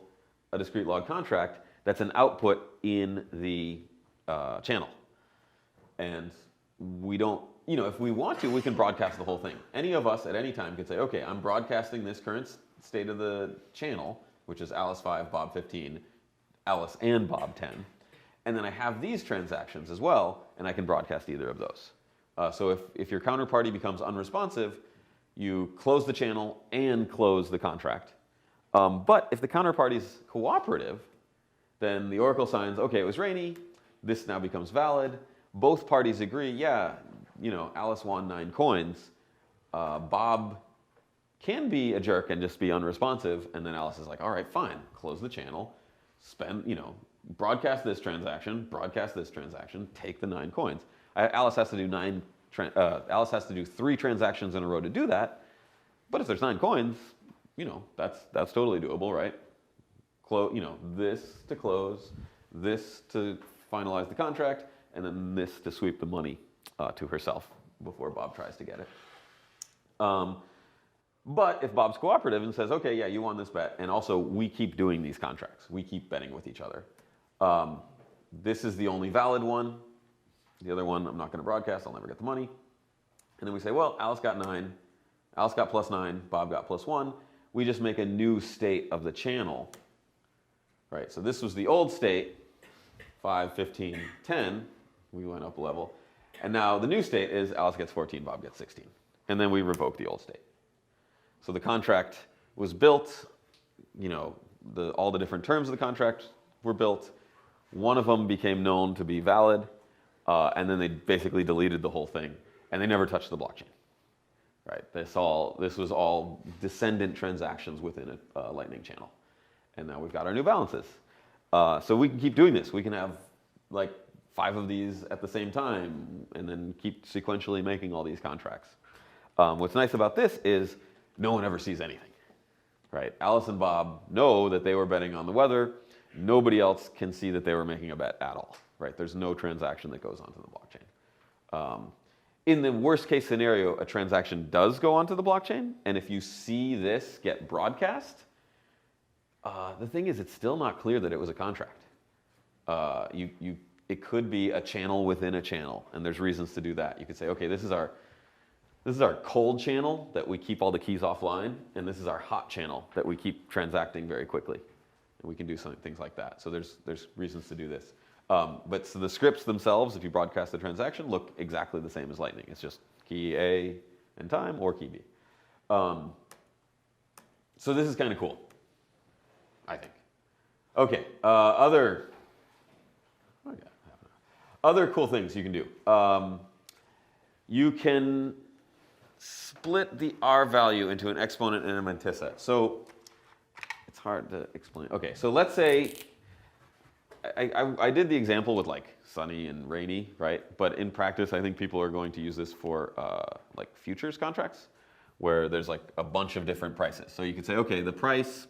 a discrete log contract that's an output in the channel. And we don't, if we want to, we can broadcast the whole thing. Any of us at any time can say, okay, I'm broadcasting this current state of the channel, which is Alice 5, Bob 15, Alice and Bob 10. And then I have these transactions as well, and I can broadcast either of those. So if your counterparty becomes unresponsive, you close the channel and close the contract. But if the counterparty is cooperative, then the Oracle signs, okay, it was rainy, this now becomes valid. Both parties agree, yeah, Alice won 9 coins. Bob can be a jerk and just be unresponsive, and then Alice is like, all right, fine, close the channel, broadcast this transaction, take the 9 coins. Alice has to do 3 transactions in a row to do that, but if there's 9 coins, that's totally doable, right? This to close, this to finalize the contract, and then this to sweep the money to herself before Bob tries to get it. But if Bob's cooperative and says, okay, yeah, you won this bet, and also we keep doing these contracts, we keep betting with each other. This is the only valid one. The other one I'm not going to broadcast, I'll never get the money. And then we say, well, Alice got 9, Alice got +9, Bob got +1. We just make a new state of the channel, right? So this was the old state, 5, 15, 10. We went up a level. And now the new state is Alice gets 14, Bob gets 16. And then we revoke the old state. So the contract was built, all the different terms of the contract were built. One of them became known to be valid, and then they basically deleted the whole thing, and they never touched the blockchain. Right? This was all descendant transactions within a Lightning channel. And now we've got our new balances. So we can keep doing this. We can have like 5 of these at the same time and then keep sequentially making all these contracts. What's nice about this is no one ever sees anything. Right? Alice and Bob know that they were betting on the weather. Nobody else can see that they were making a bet at all. Right? There's no transaction that goes onto the blockchain. In the worst case scenario, a transaction does go onto the blockchain, and if you see this get broadcast, the thing is it's still not clear that it was a contract. It could be a channel within a channel, and there's reasons to do that. You could say, okay, this is our cold channel that we keep all the keys offline, and this is our hot channel that we keep transacting very quickly. And we can do things like that. So there's reasons to do this. But so the scripts themselves, if you broadcast the transaction, look exactly the same as Lightning. It's just key A and time or key B. So this is kind of cool, I think. Okay, other cool things you can do. You can split the R value into an exponent and a mantissa. So it's hard to explain. Okay, so let's say I did the example with like sunny and rainy, right? But in practice, I think people are going to use this for like futures contracts, where there's like a bunch of different prices. So you could say, okay, the price,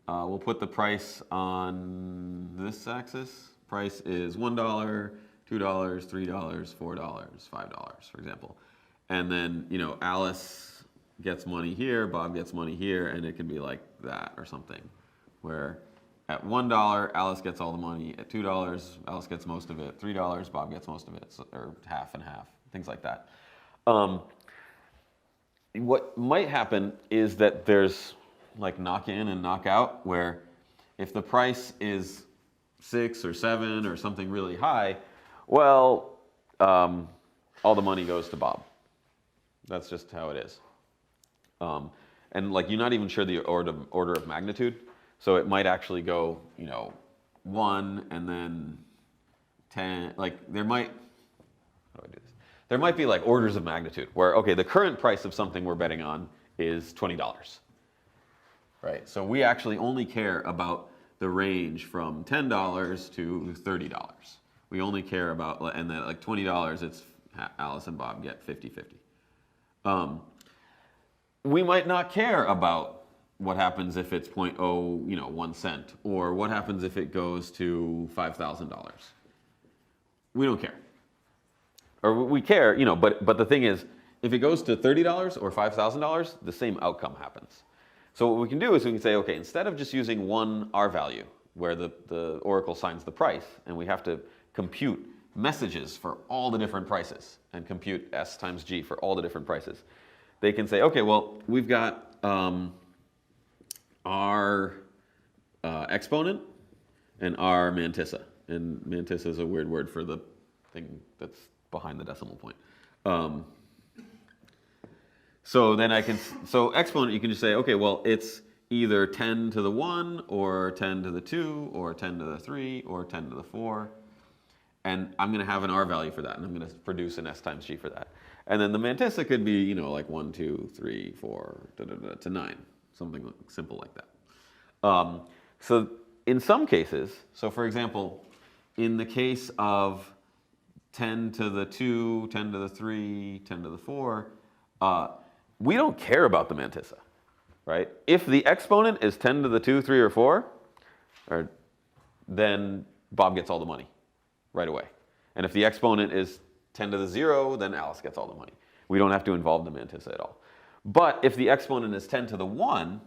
we'll put the price on this axis. Price is $1, $2, $3, $4, $5, for example. And then, Alice gets money here, Bob gets money here, and it can be like that or something, where at $1, Alice gets all the money. At $2, Alice gets most of it. $3, Bob gets most of it, or half and half, things like that. What might happen is that there's like knock in and knock out, where if the price is 6 or 7 or something really high, well, all the money goes to Bob. That's just how it is. And like you're not even sure the order of magnitude. So it might actually go, 1 and then 10. Like there might, how do I do this? There might be like orders of magnitude where, okay, the current price of something we're betting on is $20, right? So we actually only care about the range from $10 to $30. We only care about, and then like $20, it's Alice and Bob get 50-50. We might not care about what happens if it's 0.1 cent, or what happens if it goes to $5,000. We don't care. Or we care, but the thing is, if it goes to $30 or $5,000, the same outcome happens. So what we can do is we can say, okay, instead of just using one R value, where the oracle signs the price, and we have to compute messages for all the different prices, and compute S times G for all the different prices, they can say, okay, well, we've got R exponent and R mantissa. And mantissa is a weird word for the thing that's behind the decimal point. So then so exponent, you can just say, okay, well, it's either 10 to the 1, or 10 to the 2, or 10 to the 3, or 10 to the 4. And I'm going to have an R value for that, and I'm going to produce an S times G for that. And then the mantissa could be, like 1, 2, 3, 4, to 9, something simple like that. So in some cases, so for example, in the case of 10 to the 2, 10 to the 3, 10 to the 4, we don't care about the mantissa, right? If the exponent is 10 to the 2, 3, or 4, then Bob gets all the money right away. And if the exponent is 10 to the 0, then Alice gets all the money. We don't have to involve the mantissa at all. But if the exponent is 10 to the 1,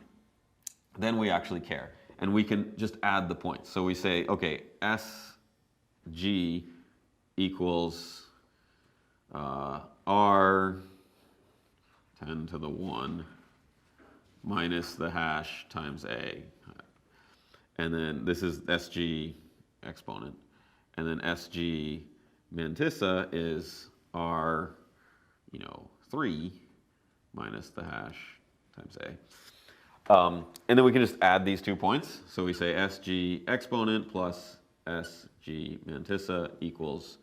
then we actually care. And we can just add the points. So we say, okay, SG equals R 10 to the 1 minus the hash times A. And then this is SG exponent. And then SG mantissa is R, 3 minus the hash times A. And then we can just add these 2 points. So we say SG exponent plus SG mantissa equals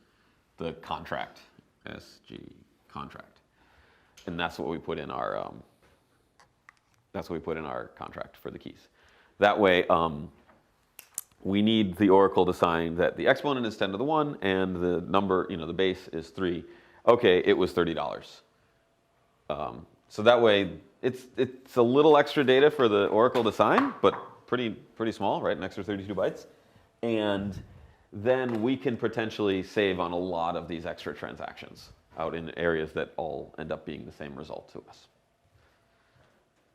the contract, SG contract. And that's what we put in our contract for the keys. That way, we need the oracle to sign that the exponent is 10 to the 1 and the number, the base is 3. Okay, it was $30. So that way, it's a little extra data for the oracle to sign, but pretty small, right? An extra 32 bytes. And then we can potentially save on a lot of these extra transactions out in areas that all end up being the same result to us.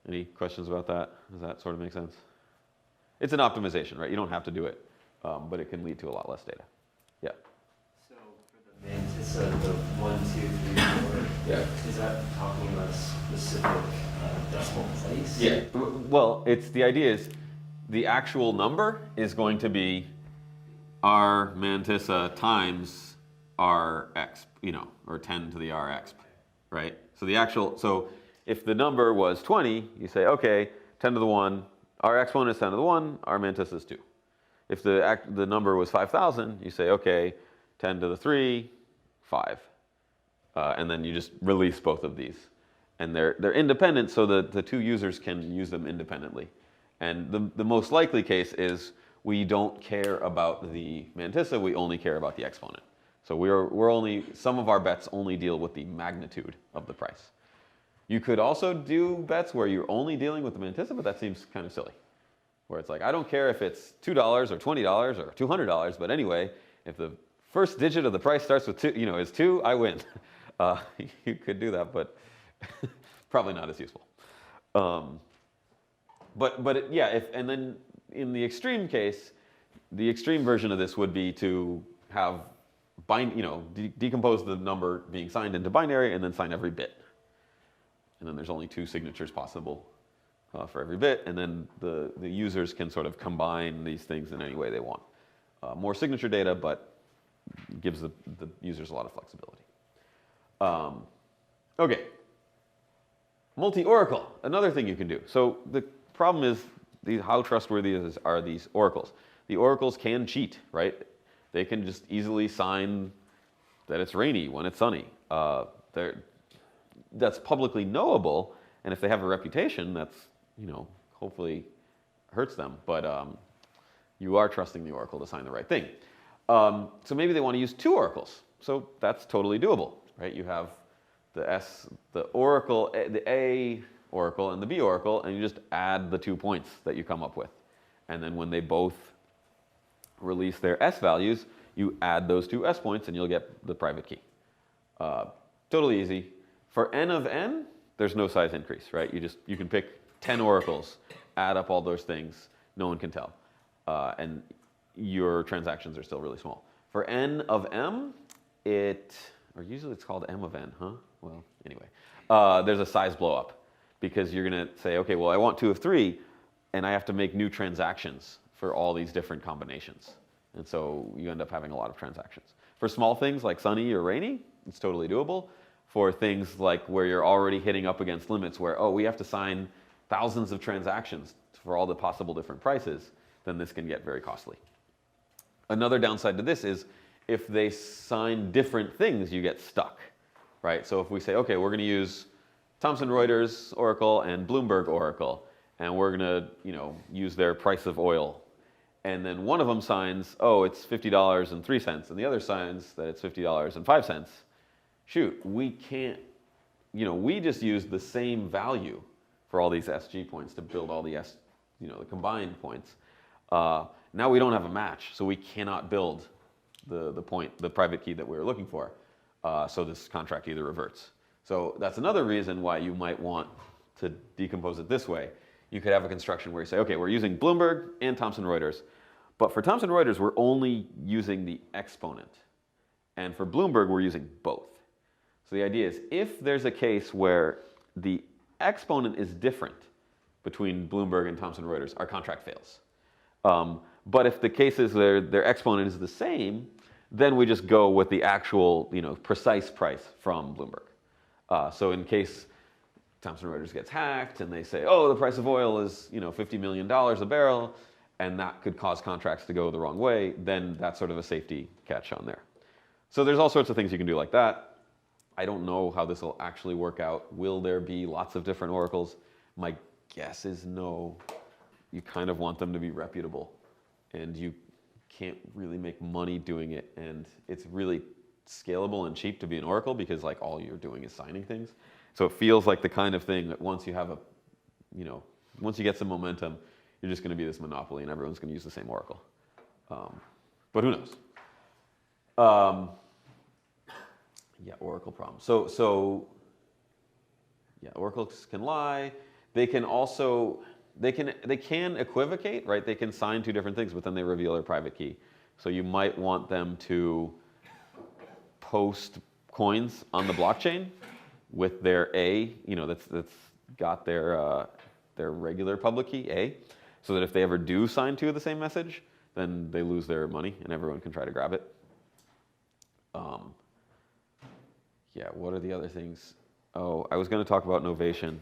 Any questions about that? Does that sort of make sense? It's an optimization, right? You don't have to do it, but it can lead to a lot less data. Yeah. So for the mantissa, the 1, 2, 3, 4, Yeah. is that talking about a specific decimal place? Yeah. Well, the idea is the actual number is going to be R mantissa times R exp, or 10 to the R exp, right? So if the number was 20, you say, okay, 10 to the 1, our exponent is 10 to the 1, our mantissa is 2. If the number was 5,000, you say, okay, 10 to the 3, 5. And then you just release both of these. And they're independent so that the 2 users can use them independently. And the most likely case is we don't care about the mantissa, we only care about the exponent. So some of our bets only deal with the magnitude of the price. You could also do bets where you're only dealing with the mantissa, but that seems kind of silly. Where it's like, I don't care if it's $2 or $20 or $200, but anyway, if the first digit of the price starts with 2, is 2, I win. You could do that, but probably not as useful. And then in the extreme case, the extreme version of this would be to have decompose the number being signed into binary and then sign every bit. And then there's only 2 signatures possible for every bit, and then the users can sort of combine these things in any way they want. More signature data, but gives the users a lot of flexibility. Okay. Multi-oracle, another thing you can do. So the problem is how trustworthy are these oracles? The oracles can cheat, right? They can just easily sign that it's rainy when it's sunny. That's publicly knowable, and if they have a reputation, that's, hopefully hurts them. But you are trusting the oracle to sign the right thing. So maybe they want to use 2 oracles. So that's totally doable, right? You have the oracle, the A oracle and the B oracle, and you just add the 2 points that you come up with. And then when they both release their S values, you add those 2 S points and you'll get the private key. Totally easy. For n of n, there's no size increase, right? You can pick 10 oracles, add up all those things, no one can tell. And your transactions are still really small. For n of m, usually it's called m of n, huh? Well, anyway, there's a size blow up because you're gonna say, okay, well, I want 2 of 3, and I have to make new transactions for all these different combinations. And so you end up having a lot of transactions. For small things like sunny or rainy, it's totally doable. For things like where you're already hitting up against limits where, we have to sign thousands of transactions for all the possible different prices, then this can get very costly. Another downside to this is if they sign different things, you get stuck, right? So if we say, okay, we're going to use Thomson Reuters Oracle and Bloomberg Oracle, and we're going to use their price of oil, and then one of them signs, it's $50.03, and the other signs that it's $50.05. Shoot, we can't, we just use the same value for all these SG points to build all the the combined points. Now we don't have a match, so we cannot build the private key that we were looking for. So this contract either reverts. So that's another reason why you might want to decompose it this way. You could have a construction where you say, okay, we're using Bloomberg and Thomson Reuters, but for Thomson Reuters, we're only using the exponent. And for Bloomberg, we're using both. So the idea is if there's a case where the exponent is different between Bloomberg and Thomson Reuters, our contract fails. But if the case is their exponent is the same, then we just go with the actual, precise price from Bloomberg. So in case Thomson Reuters gets hacked and they say, oh, the price of oil is, $50 million a barrel, and that could cause contracts to go the wrong way, then that's sort of a safety catch on there. So there's all sorts of things you can do like that. I don't know how this will actually work out. Will there be lots of different oracles? My guess is no. You kind of want them to be reputable, and you can't really make money doing it, and it's really scalable and cheap to be an oracle because all you're doing is signing things. So it feels like the kind of thing that once you have once you get some momentum, you're just going to be this monopoly and everyone's going to use the same oracle. But who knows? Yeah, oracle problem. So yeah, oracles can lie. They can also, they can equivocate, right? They can sign two different things, but then they reveal their private key. So you might want them to post coins on the blockchain with their A, that's got their regular public key, A, so that if they ever do sign two of the same message, then they lose their money and everyone can try to grab it. Yeah, what are the other things? Oh, I was going to talk about novation.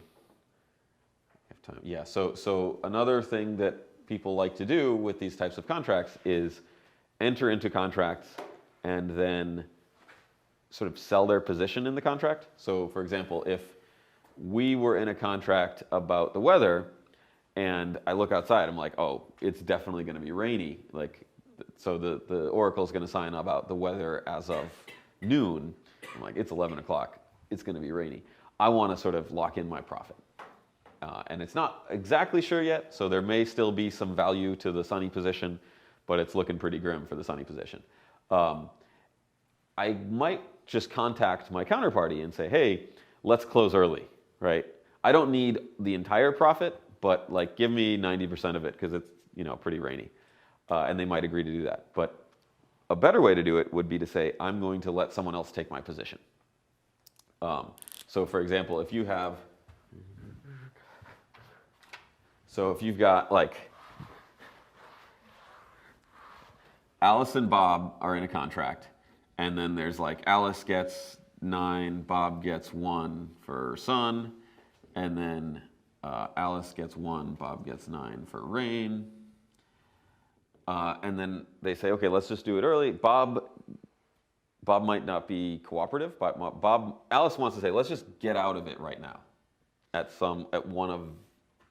I have time. Yeah, so another thing that people like to do with these types of contracts is enter into contracts and then sort of sell their position in the contract. So for example, if we were in a contract about the weather and I look outside, I'm like, oh, it's definitely going to be rainy. So the oracle is going to sign about the weather as of noon. I'm like, it's 11 o'clock. It's going to be rainy. I want to sort of lock in my profit. And it's not exactly sure yet, so there may still be some value to the sunny position, but it's looking pretty grim for the sunny position. I might just contact my counterparty and say, hey, let's close early, right? I don't need the entire profit, but give me 90% of it because it's pretty rainy. And they might agree to do that. But a better way to do it would be to say, I'm going to let someone else take my position. So for example, if you've got Alice and Bob are in a contract, and then there's Alice gets 9, Bob gets 1 for sun, and then Alice gets 1, Bob gets 9 for rain. And then they say, okay, let's just do it early. Bob might not be cooperative, but Alice wants to say, let's just get out of it right now at one of,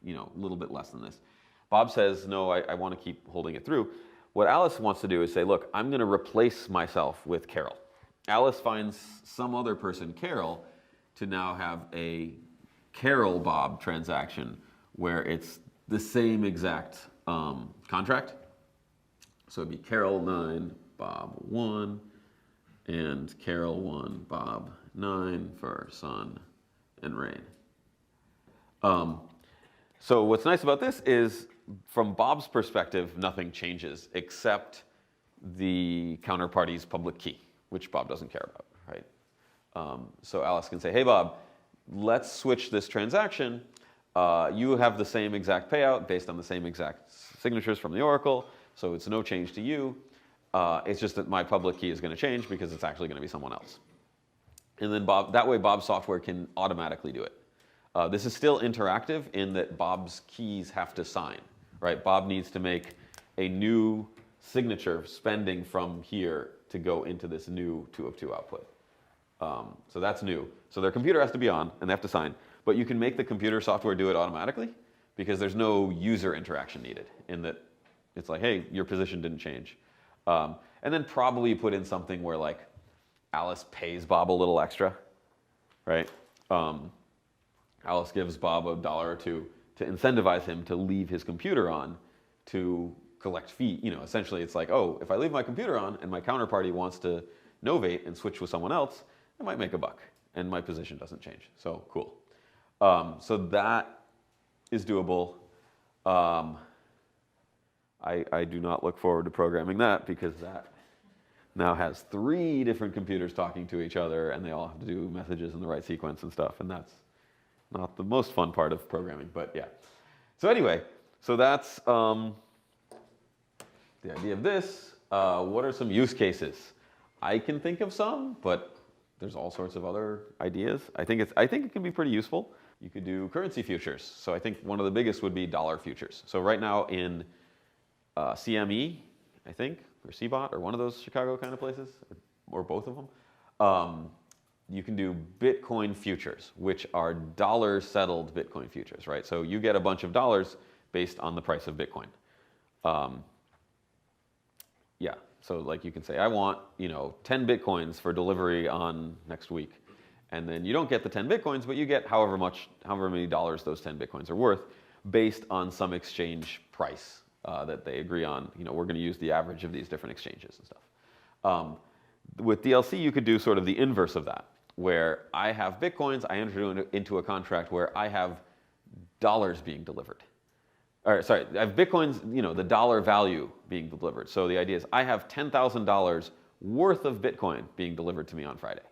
a little bit less than this. Bob says, no, I want to keep holding it through. What Alice wants to do is say, look, I'm going to replace myself with Carol. Alice finds some other person, Carol, to now have a Carol-Bob transaction where it's the same exact contract. So it'd be Carol 9, Bob 1, and Carol 1, Bob 9 for sun and rain. So what's nice about this is, from Bob's perspective, nothing changes except the counterparty's public key, which Bob doesn't care about, right? So Alice can say, hey, Bob, let's switch this transaction. You have the same exact payout based on the same exact signatures from the oracle. So it's no change to you. It's just that my public key is going to change because it's actually going to be someone else. And then that way Bob's software can automatically do it. This is still interactive in that Bob's keys have to sign, right? Bob needs to make a new signature spending from here to go into this new 2 of 2 output. So that's new. So their computer has to be on and they have to sign. But you can make the computer software do it automatically because there's no user interaction needed in that it's like, hey, your position didn't change. And then probably put in something where Alice pays Bob a little extra, right? Alice gives Bob $1 or $2 to incentivize him to leave his computer on to collect fee. You know, essentially it's like, oh, if I leave my computer on and my counterparty wants to novate and switch with someone else, I might make a buck and my position doesn't change. So cool. So that is doable. I do not look forward to programming that because that now has 3 different computers talking to each other and they all have to do messages in the right sequence and stuff, and that's not the most fun part of programming, but yeah. So anyway, so that's the idea of this. What are some use cases? I can think of some, but there's all sorts of other ideas. I think it can be pretty useful. You could do currency futures. So I think one of the biggest would be dollar futures. So right now in CME, I think, or CBOT, or one of those Chicago kind of places, or both of them, you can do Bitcoin futures, which are dollar-settled Bitcoin futures, right? So you get a bunch of dollars based on the price of Bitcoin. Yeah, so like you can say, I want 10 Bitcoins for delivery on next week. And then you don't get the 10 Bitcoins, but you get however many dollars those 10 Bitcoins are worth based on some exchange price that they agree on. We're going to use the average of these different exchanges and stuff. With DLC, you could do sort of the inverse of that, where I have Bitcoins, I enter into a contract where I have dollars being delivered. Or sorry, I have Bitcoins, the dollar value being delivered. So the idea is I have $10,000 worth of Bitcoin being delivered to me on Friday.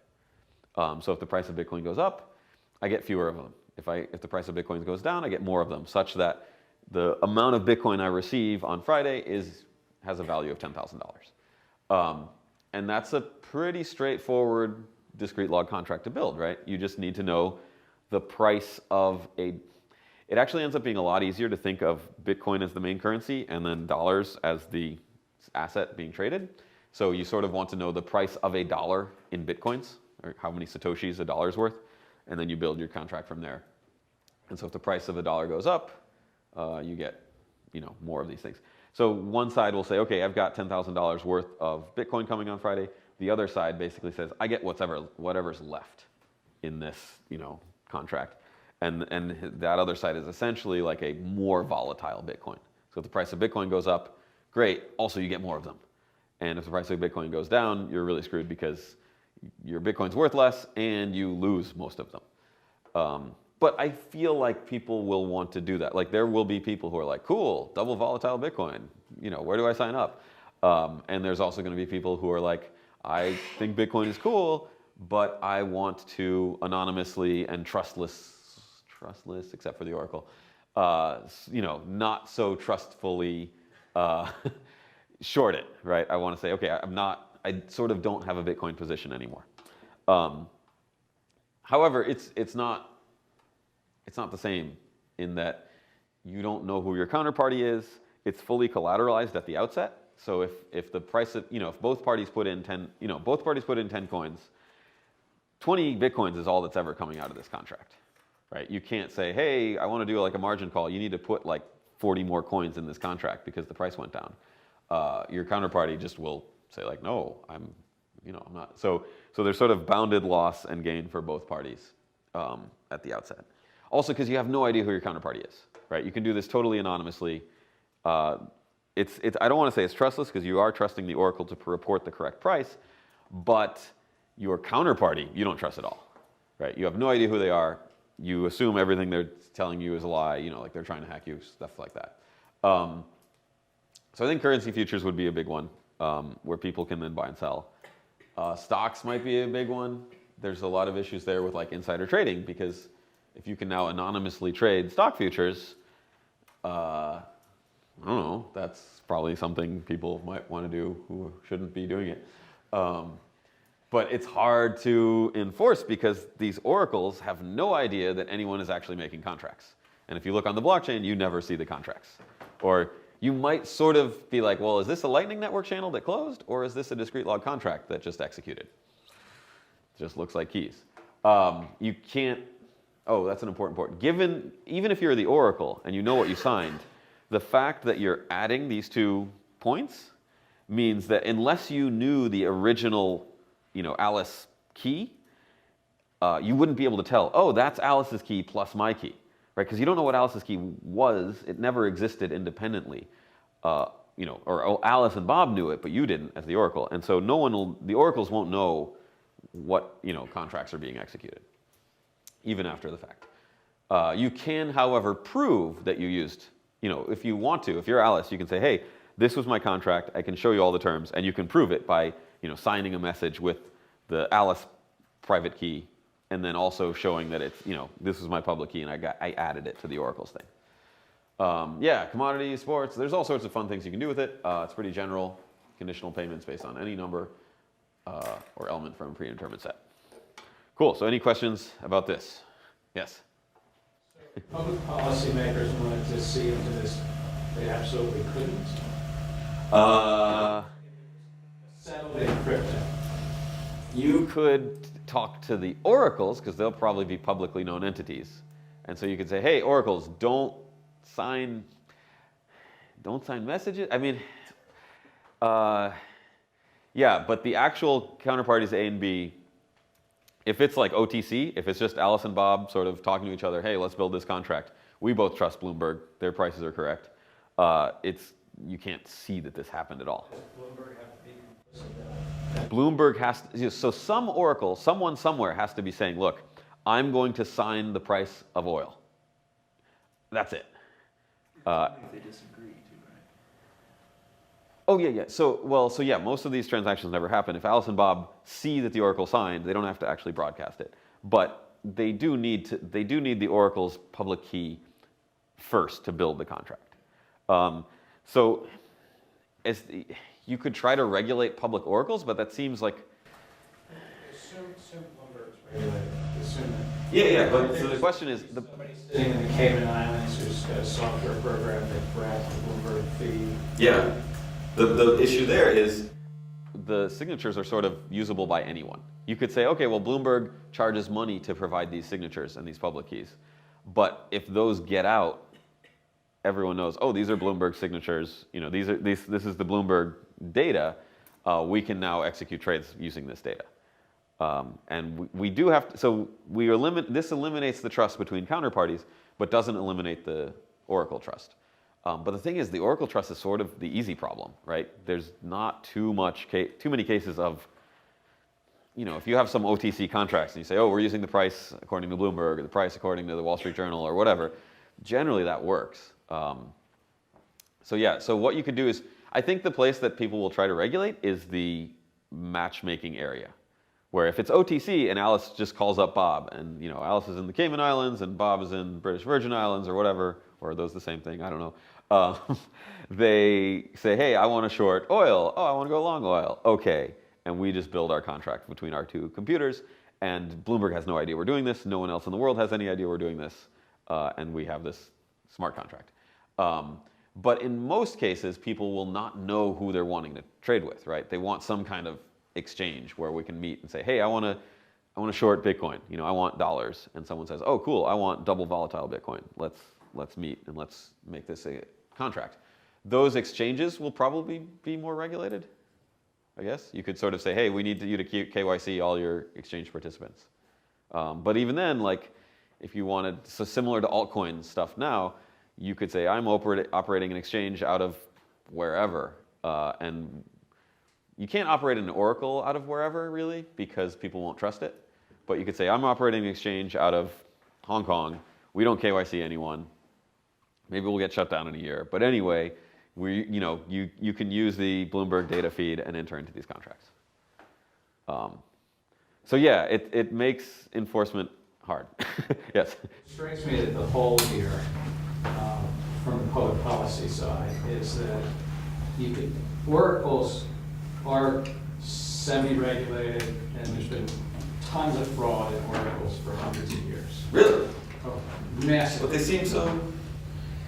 So if the price of Bitcoin goes up, I get fewer of them. If the price of Bitcoin goes down, I get more of them, such that the amount of Bitcoin I receive on Friday has a value of $10,000. And that's a pretty straightforward discrete log contract to build, right? You just need to know the price of it actually ends up being a lot easier to think of Bitcoin as the main currency and then dollars as the asset being traded. So you sort of want to know the price of a dollar in Bitcoins, or how many Satoshis a dollar is worth, and then you build your contract from there. And so if the price of a dollar goes up, you get more of these things. So one side will say, okay, I've got $10,000 worth of Bitcoin coming on Friday. The other side basically says, I get whatever's left in this contract. And that other side is essentially like a more volatile Bitcoin. So if the price of Bitcoin goes up, great, also you get more of them. And if the price of Bitcoin goes down, you're really screwed because your Bitcoin's worth less and you lose most of them. But I feel like people will want to do that. Like there will be people who are like, cool, double volatile Bitcoin, where do I sign up? And there's also going to be people who are like, I think Bitcoin is cool, but I want to anonymously and trustless except for the Oracle, not so trustfully short it, right? I want to say, okay, I sort of don't have a Bitcoin position anymore. However, it's not the same in that you don't know who your counterparty is. It's fully collateralized at the outset. So if the price of, if both parties put in 10 coins, 20 Bitcoins is all that's ever coming out of this contract, right? You can't say, hey, I want to do like a margin call. You need to put like 40 more coins in this contract because the price went down. Your counterparty just will say like, no, I'm not. So there's sort of bounded loss and gain for both parties at the outset. Also, because you have no idea who your counterparty is, right? You can do this totally anonymously. I don't want to say it's trustless because you are trusting the Oracle to report the correct price, but your counterparty, you don't trust at all, right? You have no idea who they are. You assume everything they're telling you is a lie, like they're trying to hack you, stuff like that. So I think currency futures would be a big one where people can then buy and sell. Stocks might be a big one. There's a lot of issues there with like insider trading because if you can now anonymously trade stock futures, I don't know, that's probably something people might want to do who shouldn't be doing it. But it's hard to enforce because these oracles have no idea that anyone is actually making contracts. And if you look on the blockchain, you never see the contracts. Or you might sort of be like, well, is this a Lightning Network channel that closed? Or is this a discrete log contract that just executed? It just looks like keys. You can't, that's an important point. Even if you're the oracle and you know what you signed, the fact that you're adding these 2 points means that unless you knew the original Alice key, you wouldn't be able to tell, that's Alice's key plus my key, right? Because you don't know what Alice's key was. It never existed independently or Alice and Bob knew it, but you didn't as the oracle. And so the oracles won't know what, contracts are being executed, even after the fact. You can, however, prove that you used, if you want to, if you're Alice, you can say, hey, this was my contract, I can show you all the terms, and you can prove it by, signing a message with the Alice private key, and then also showing that it's, this was my public key, and I added it to the oracles thing. Yeah, commodities, sports, there's all sorts of fun things you can do with it. It's pretty general, conditional payments based on any number or element from a predetermined set. Cool, so any questions about this? Yes? Public policymakers wanted to see into this, they absolutely couldn't. Settled in crypto. You could talk to the oracles, because they'll probably be publicly known entities. And so you could say, hey, oracles, don't sign messages. I mean, yeah, but the actual counterparties A and B, if it's like OTC, if it's just Alice and Bob sort of talking to each other, hey, let's build this contract. We both trust Bloomberg. Their prices are correct. You can't see that this happened at all. Bloomberg has to, so some oracle, someone somewhere has to be saying, look, I'm going to sign the price of oil. That's it. If they disagree too, right? Oh yeah. So yeah, most of these transactions never happen. If Alice and Bob see that the oracle signed, they don't have to actually broadcast it. But they do need the oracle's public key first to build the contract. You could try to regulate public oracles, but that seems like. Assume Bloomberg's regulated. Assume that. Yeah. But so the question is Somebody sitting in the Cayman Islands who's got a software program that grabs the Bloomberg feed. Yeah. The issue there is the signatures are sort of usable by anyone. You could say, okay, well, Bloomberg charges money to provide these signatures and these public keys. But if those get out, everyone knows, oh, these are Bloomberg signatures. This is the Bloomberg data. We can now execute trades using this data. And we do have to, so this eliminates the trust between counterparties, but doesn't eliminate the oracle trust. But the thing is, the oracle trust is sort of the easy problem, right? There's not too many cases of, if you have some OTC contracts and you say, oh, we're using the price according to Bloomberg or the price according to the Wall Street Journal or whatever, generally that works. So what you could do is, I think the place that people will try to regulate is the matchmaking area, where if it's OTC and Alice just calls up Bob, and Alice is in the Cayman Islands and Bob is in British Virgin Islands or whatever, or are those the same thing? I don't know. They say, hey, I want to short oil. Oh, I want to go long oil. Okay, and we just build our contract between our two computers, and Bloomberg has no idea we're doing this. No one else in the world has any idea we're doing this, and we have this smart contract. But in most cases, people will not know who they're wanting to trade with, right? They want some kind of exchange where we can meet and say, hey, I want to short Bitcoin. I want dollars. And someone says, oh, cool, I want double volatile Bitcoin. Let's meet and let's make this a contract. Those exchanges will probably be more regulated, I guess. You could sort of say, hey, we need you to KYC all your exchange participants. But even then, like, if you wanted, so similar to altcoin stuff now, you could say, I'm operating an exchange out of wherever. And you can't operate an oracle out of wherever, really, because people won't trust it. But you could say, I'm operating an exchange out of Hong Kong. We don't KYC anyone. Maybe we'll get shut down in a year. But anyway, you can use the Bloomberg data feed and enter into these contracts. So yeah, it makes enforcement hard. Yes? It strikes me that the whole here, from the public policy side, is that oracles are semi-regulated, and there's been tons of fraud in oracles for hundreds of years. Really? Oh, massive. But they seem so.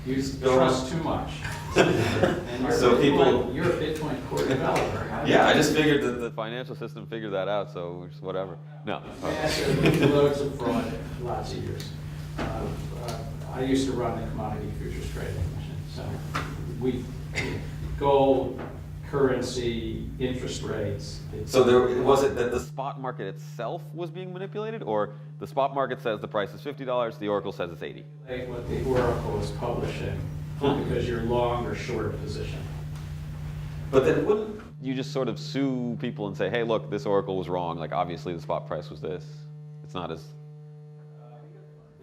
You trust too much. And you're a Bitcoin core developer. Yeah, I just figured that the financial system figured that out, so just whatever. No. Massive, loads of fraud, lots of years. I used to run the commodity futures trading machine, so gold, currency, interest rates. So was it that the spot market itself was being manipulated, or the spot market says the price is $50, the oracle says it's 80? Like what the oracle is publishing, because you're long or short a position. But then wouldn't you just sort of sue people and say, hey, look, this oracle was wrong. Like, obviously the spot price was this. It's not as...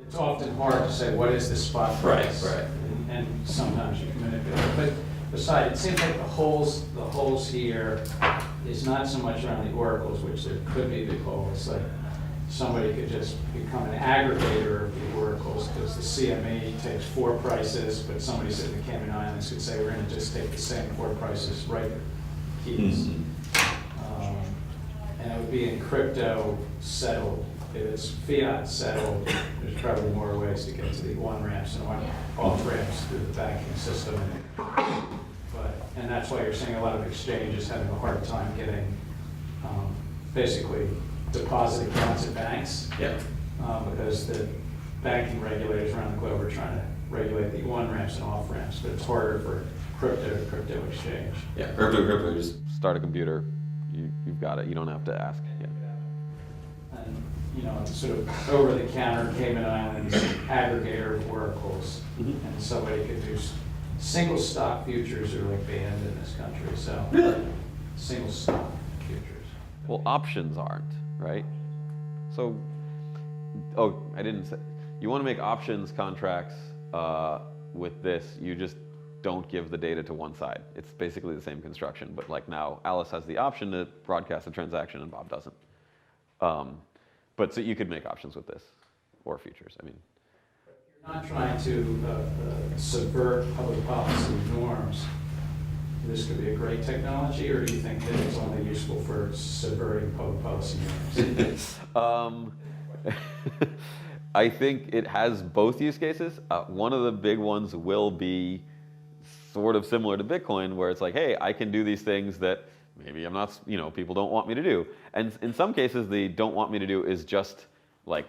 It's often hard to say what is the spot price. Right. And sometimes you can manipulate it. But besides, it seems like the holes here is not so much around the oracles, which there could be big holes. Like somebody could just become an aggregator of the oracles because the CME takes 4 prices, but somebody sitting in the Cayman Islands could say, we're going to just take the same 4 prices right keys. And it would be in crypto settled. If it's fiat settled, there's probably more ways to get to the on-ramps and off-ramps through the banking system. And that's why you're seeing a lot of exchanges having a hard time getting basically deposit accounts at banks. Yeah. Because the banking regulators around the globe are trying to regulate the on-ramps and off-ramps, but it's harder for crypto to crypto exchange. Yeah, crypto, just start a computer. You've got it. You don't have to ask. Yeah. And, you know, it's sort of over-the-counter Cayman Islands aggregator of oracles. And somebody could do single stock futures are like banned in this country, so. Really? Single stock futures. Well, options aren't, right? So, oh, I didn't say, you want to make options contracts with this, you just don't give the data to one side. It's basically the same construction, but like now Alice has the option to broadcast a transaction and Bob doesn't. But so you could make options with this, or futures, I mean. You're not trying to subvert public policy norms. This could be a great technology, or do you think that it's only useful for subverting public policy norms? I think it has both use cases. One of the big ones will be sort of similar to Bitcoin, where it's like, hey, I can do these things that maybe I'm not, you know, people don't want me to do. And in some cases, they don't want me to do is just like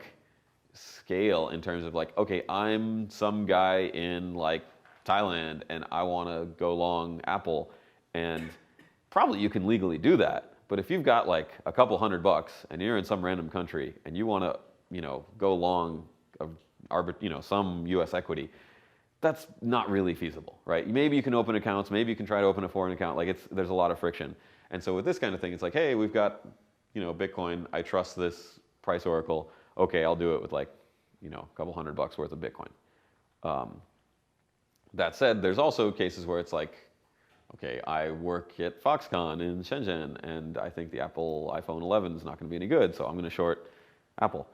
scale in terms of like, okay, I'm some guy in like Thailand and I want to go long Apple, and probably you can legally do that. But if you've got like a couple $100 and you're in some random country and you want to, you know, go long, some U.S. equity, that's not really feasible, right? Maybe you can open accounts, maybe you can try to open a foreign account. Like there's a lot of friction. And so with this kind of thing, it's like, hey, we've got, you know, Bitcoin. I trust this price oracle. Okay, I'll do it with like, you know, a couple $100 worth of Bitcoin. That said, there's also cases where it's like, okay, I work at Foxconn in Shenzhen, and I think the Apple iPhone 11 is not going to be any good, so I'm going to short Apple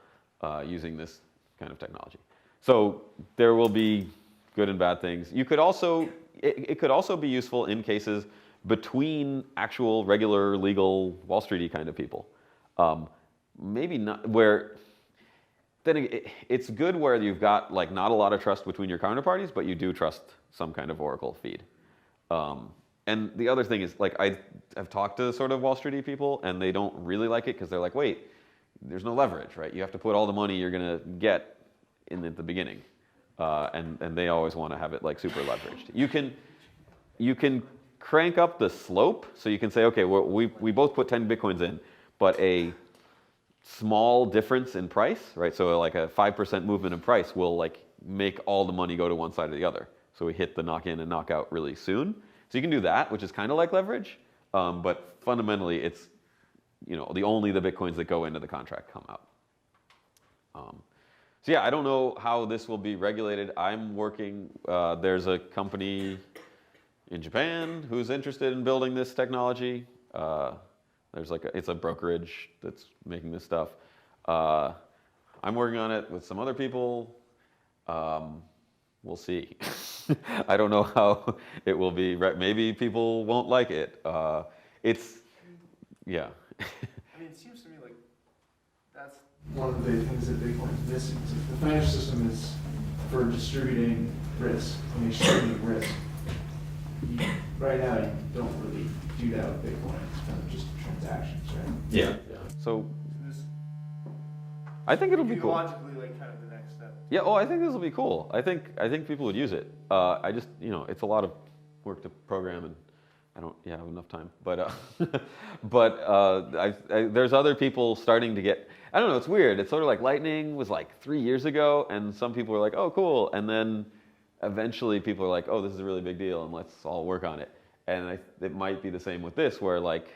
using this kind of technology. So there will be good and bad things. You could also, it could also be useful in cases between actual, regular, legal, Wall Street-y kind of people. Maybe not where. Then it's good where you've got like not a lot of trust between your counterparties, but you do trust some kind of oracle feed. And the other thing is, like, I've talked to sort of Wall Street-y people, and they don't really like it because they're like, wait, there's no leverage, right? You have to put all the money you're going to get in at the beginning. And they always want to have it like super leveraged. You can crank up the slope, so you can say, okay, we both put 10 Bitcoins in, but a small difference in price, right? So like a 5% movement in price will like make all the money go to one side or the other. So we hit the knock in and knock out really soon. So you can do that, which is kind of like leverage, but fundamentally it's, you know, only the Bitcoins that go into the contract come out. So yeah, I don't know how this will be regulated. I'm working, there's a company in Japan who's interested in building this technology. There's like it's a brokerage that's making this stuff. I'm working on it with some other people. We'll see. I don't know how it will be. Maybe people won't like it. Yeah. I mean, it seems to me like that's one of the big things that Bitcoin is missing. Is if the financial system is for distributing risk and distributing risk. Right now, you don't really do that with Bitcoin. It's kind of just transactions, right? Yeah. So I think it'll be cool. Logically, like kind of the next step. Yeah. Oh, I think this will be cool. I think people would use it. I just, you know, it's a lot of work to program, and I don't have enough time. But there's other people starting to get. I don't know. It's weird. It's sort of like Lightning was like 3 years ago, and some people were like, oh, cool, and then eventually people are like, oh, this is a really big deal, and let's all work on it. And it might be the same with this, where like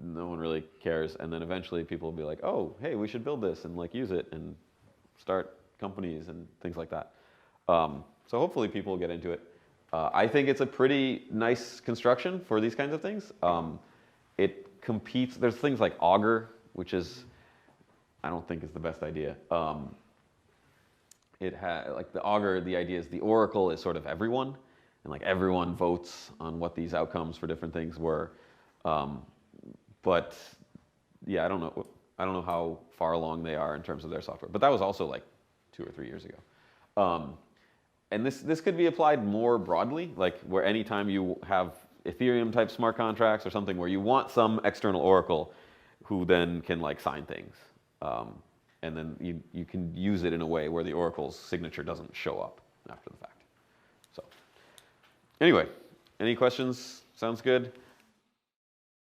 no one really cares, and then eventually people will be like, oh, hey, we should build this and like use it and start companies and things like that. So hopefully people will get into it. I think it's a pretty nice construction for these kinds of things. It competes. There's things like Augur, which is, I don't think is the best idea. It has like the Augur. The idea is the Oracle is sort of everyone, and like everyone votes on what these outcomes for different things were. But yeah, I don't know how far along they are in terms of their software. But that was also like 2 or 3 years ago. And this could be applied more broadly, like where anytime you have Ethereum type smart contracts or something where you want some external oracle who then can like sign things. And then you can use it in a way where the oracle's signature doesn't show up after the fact. So anyway, any questions? Sounds good?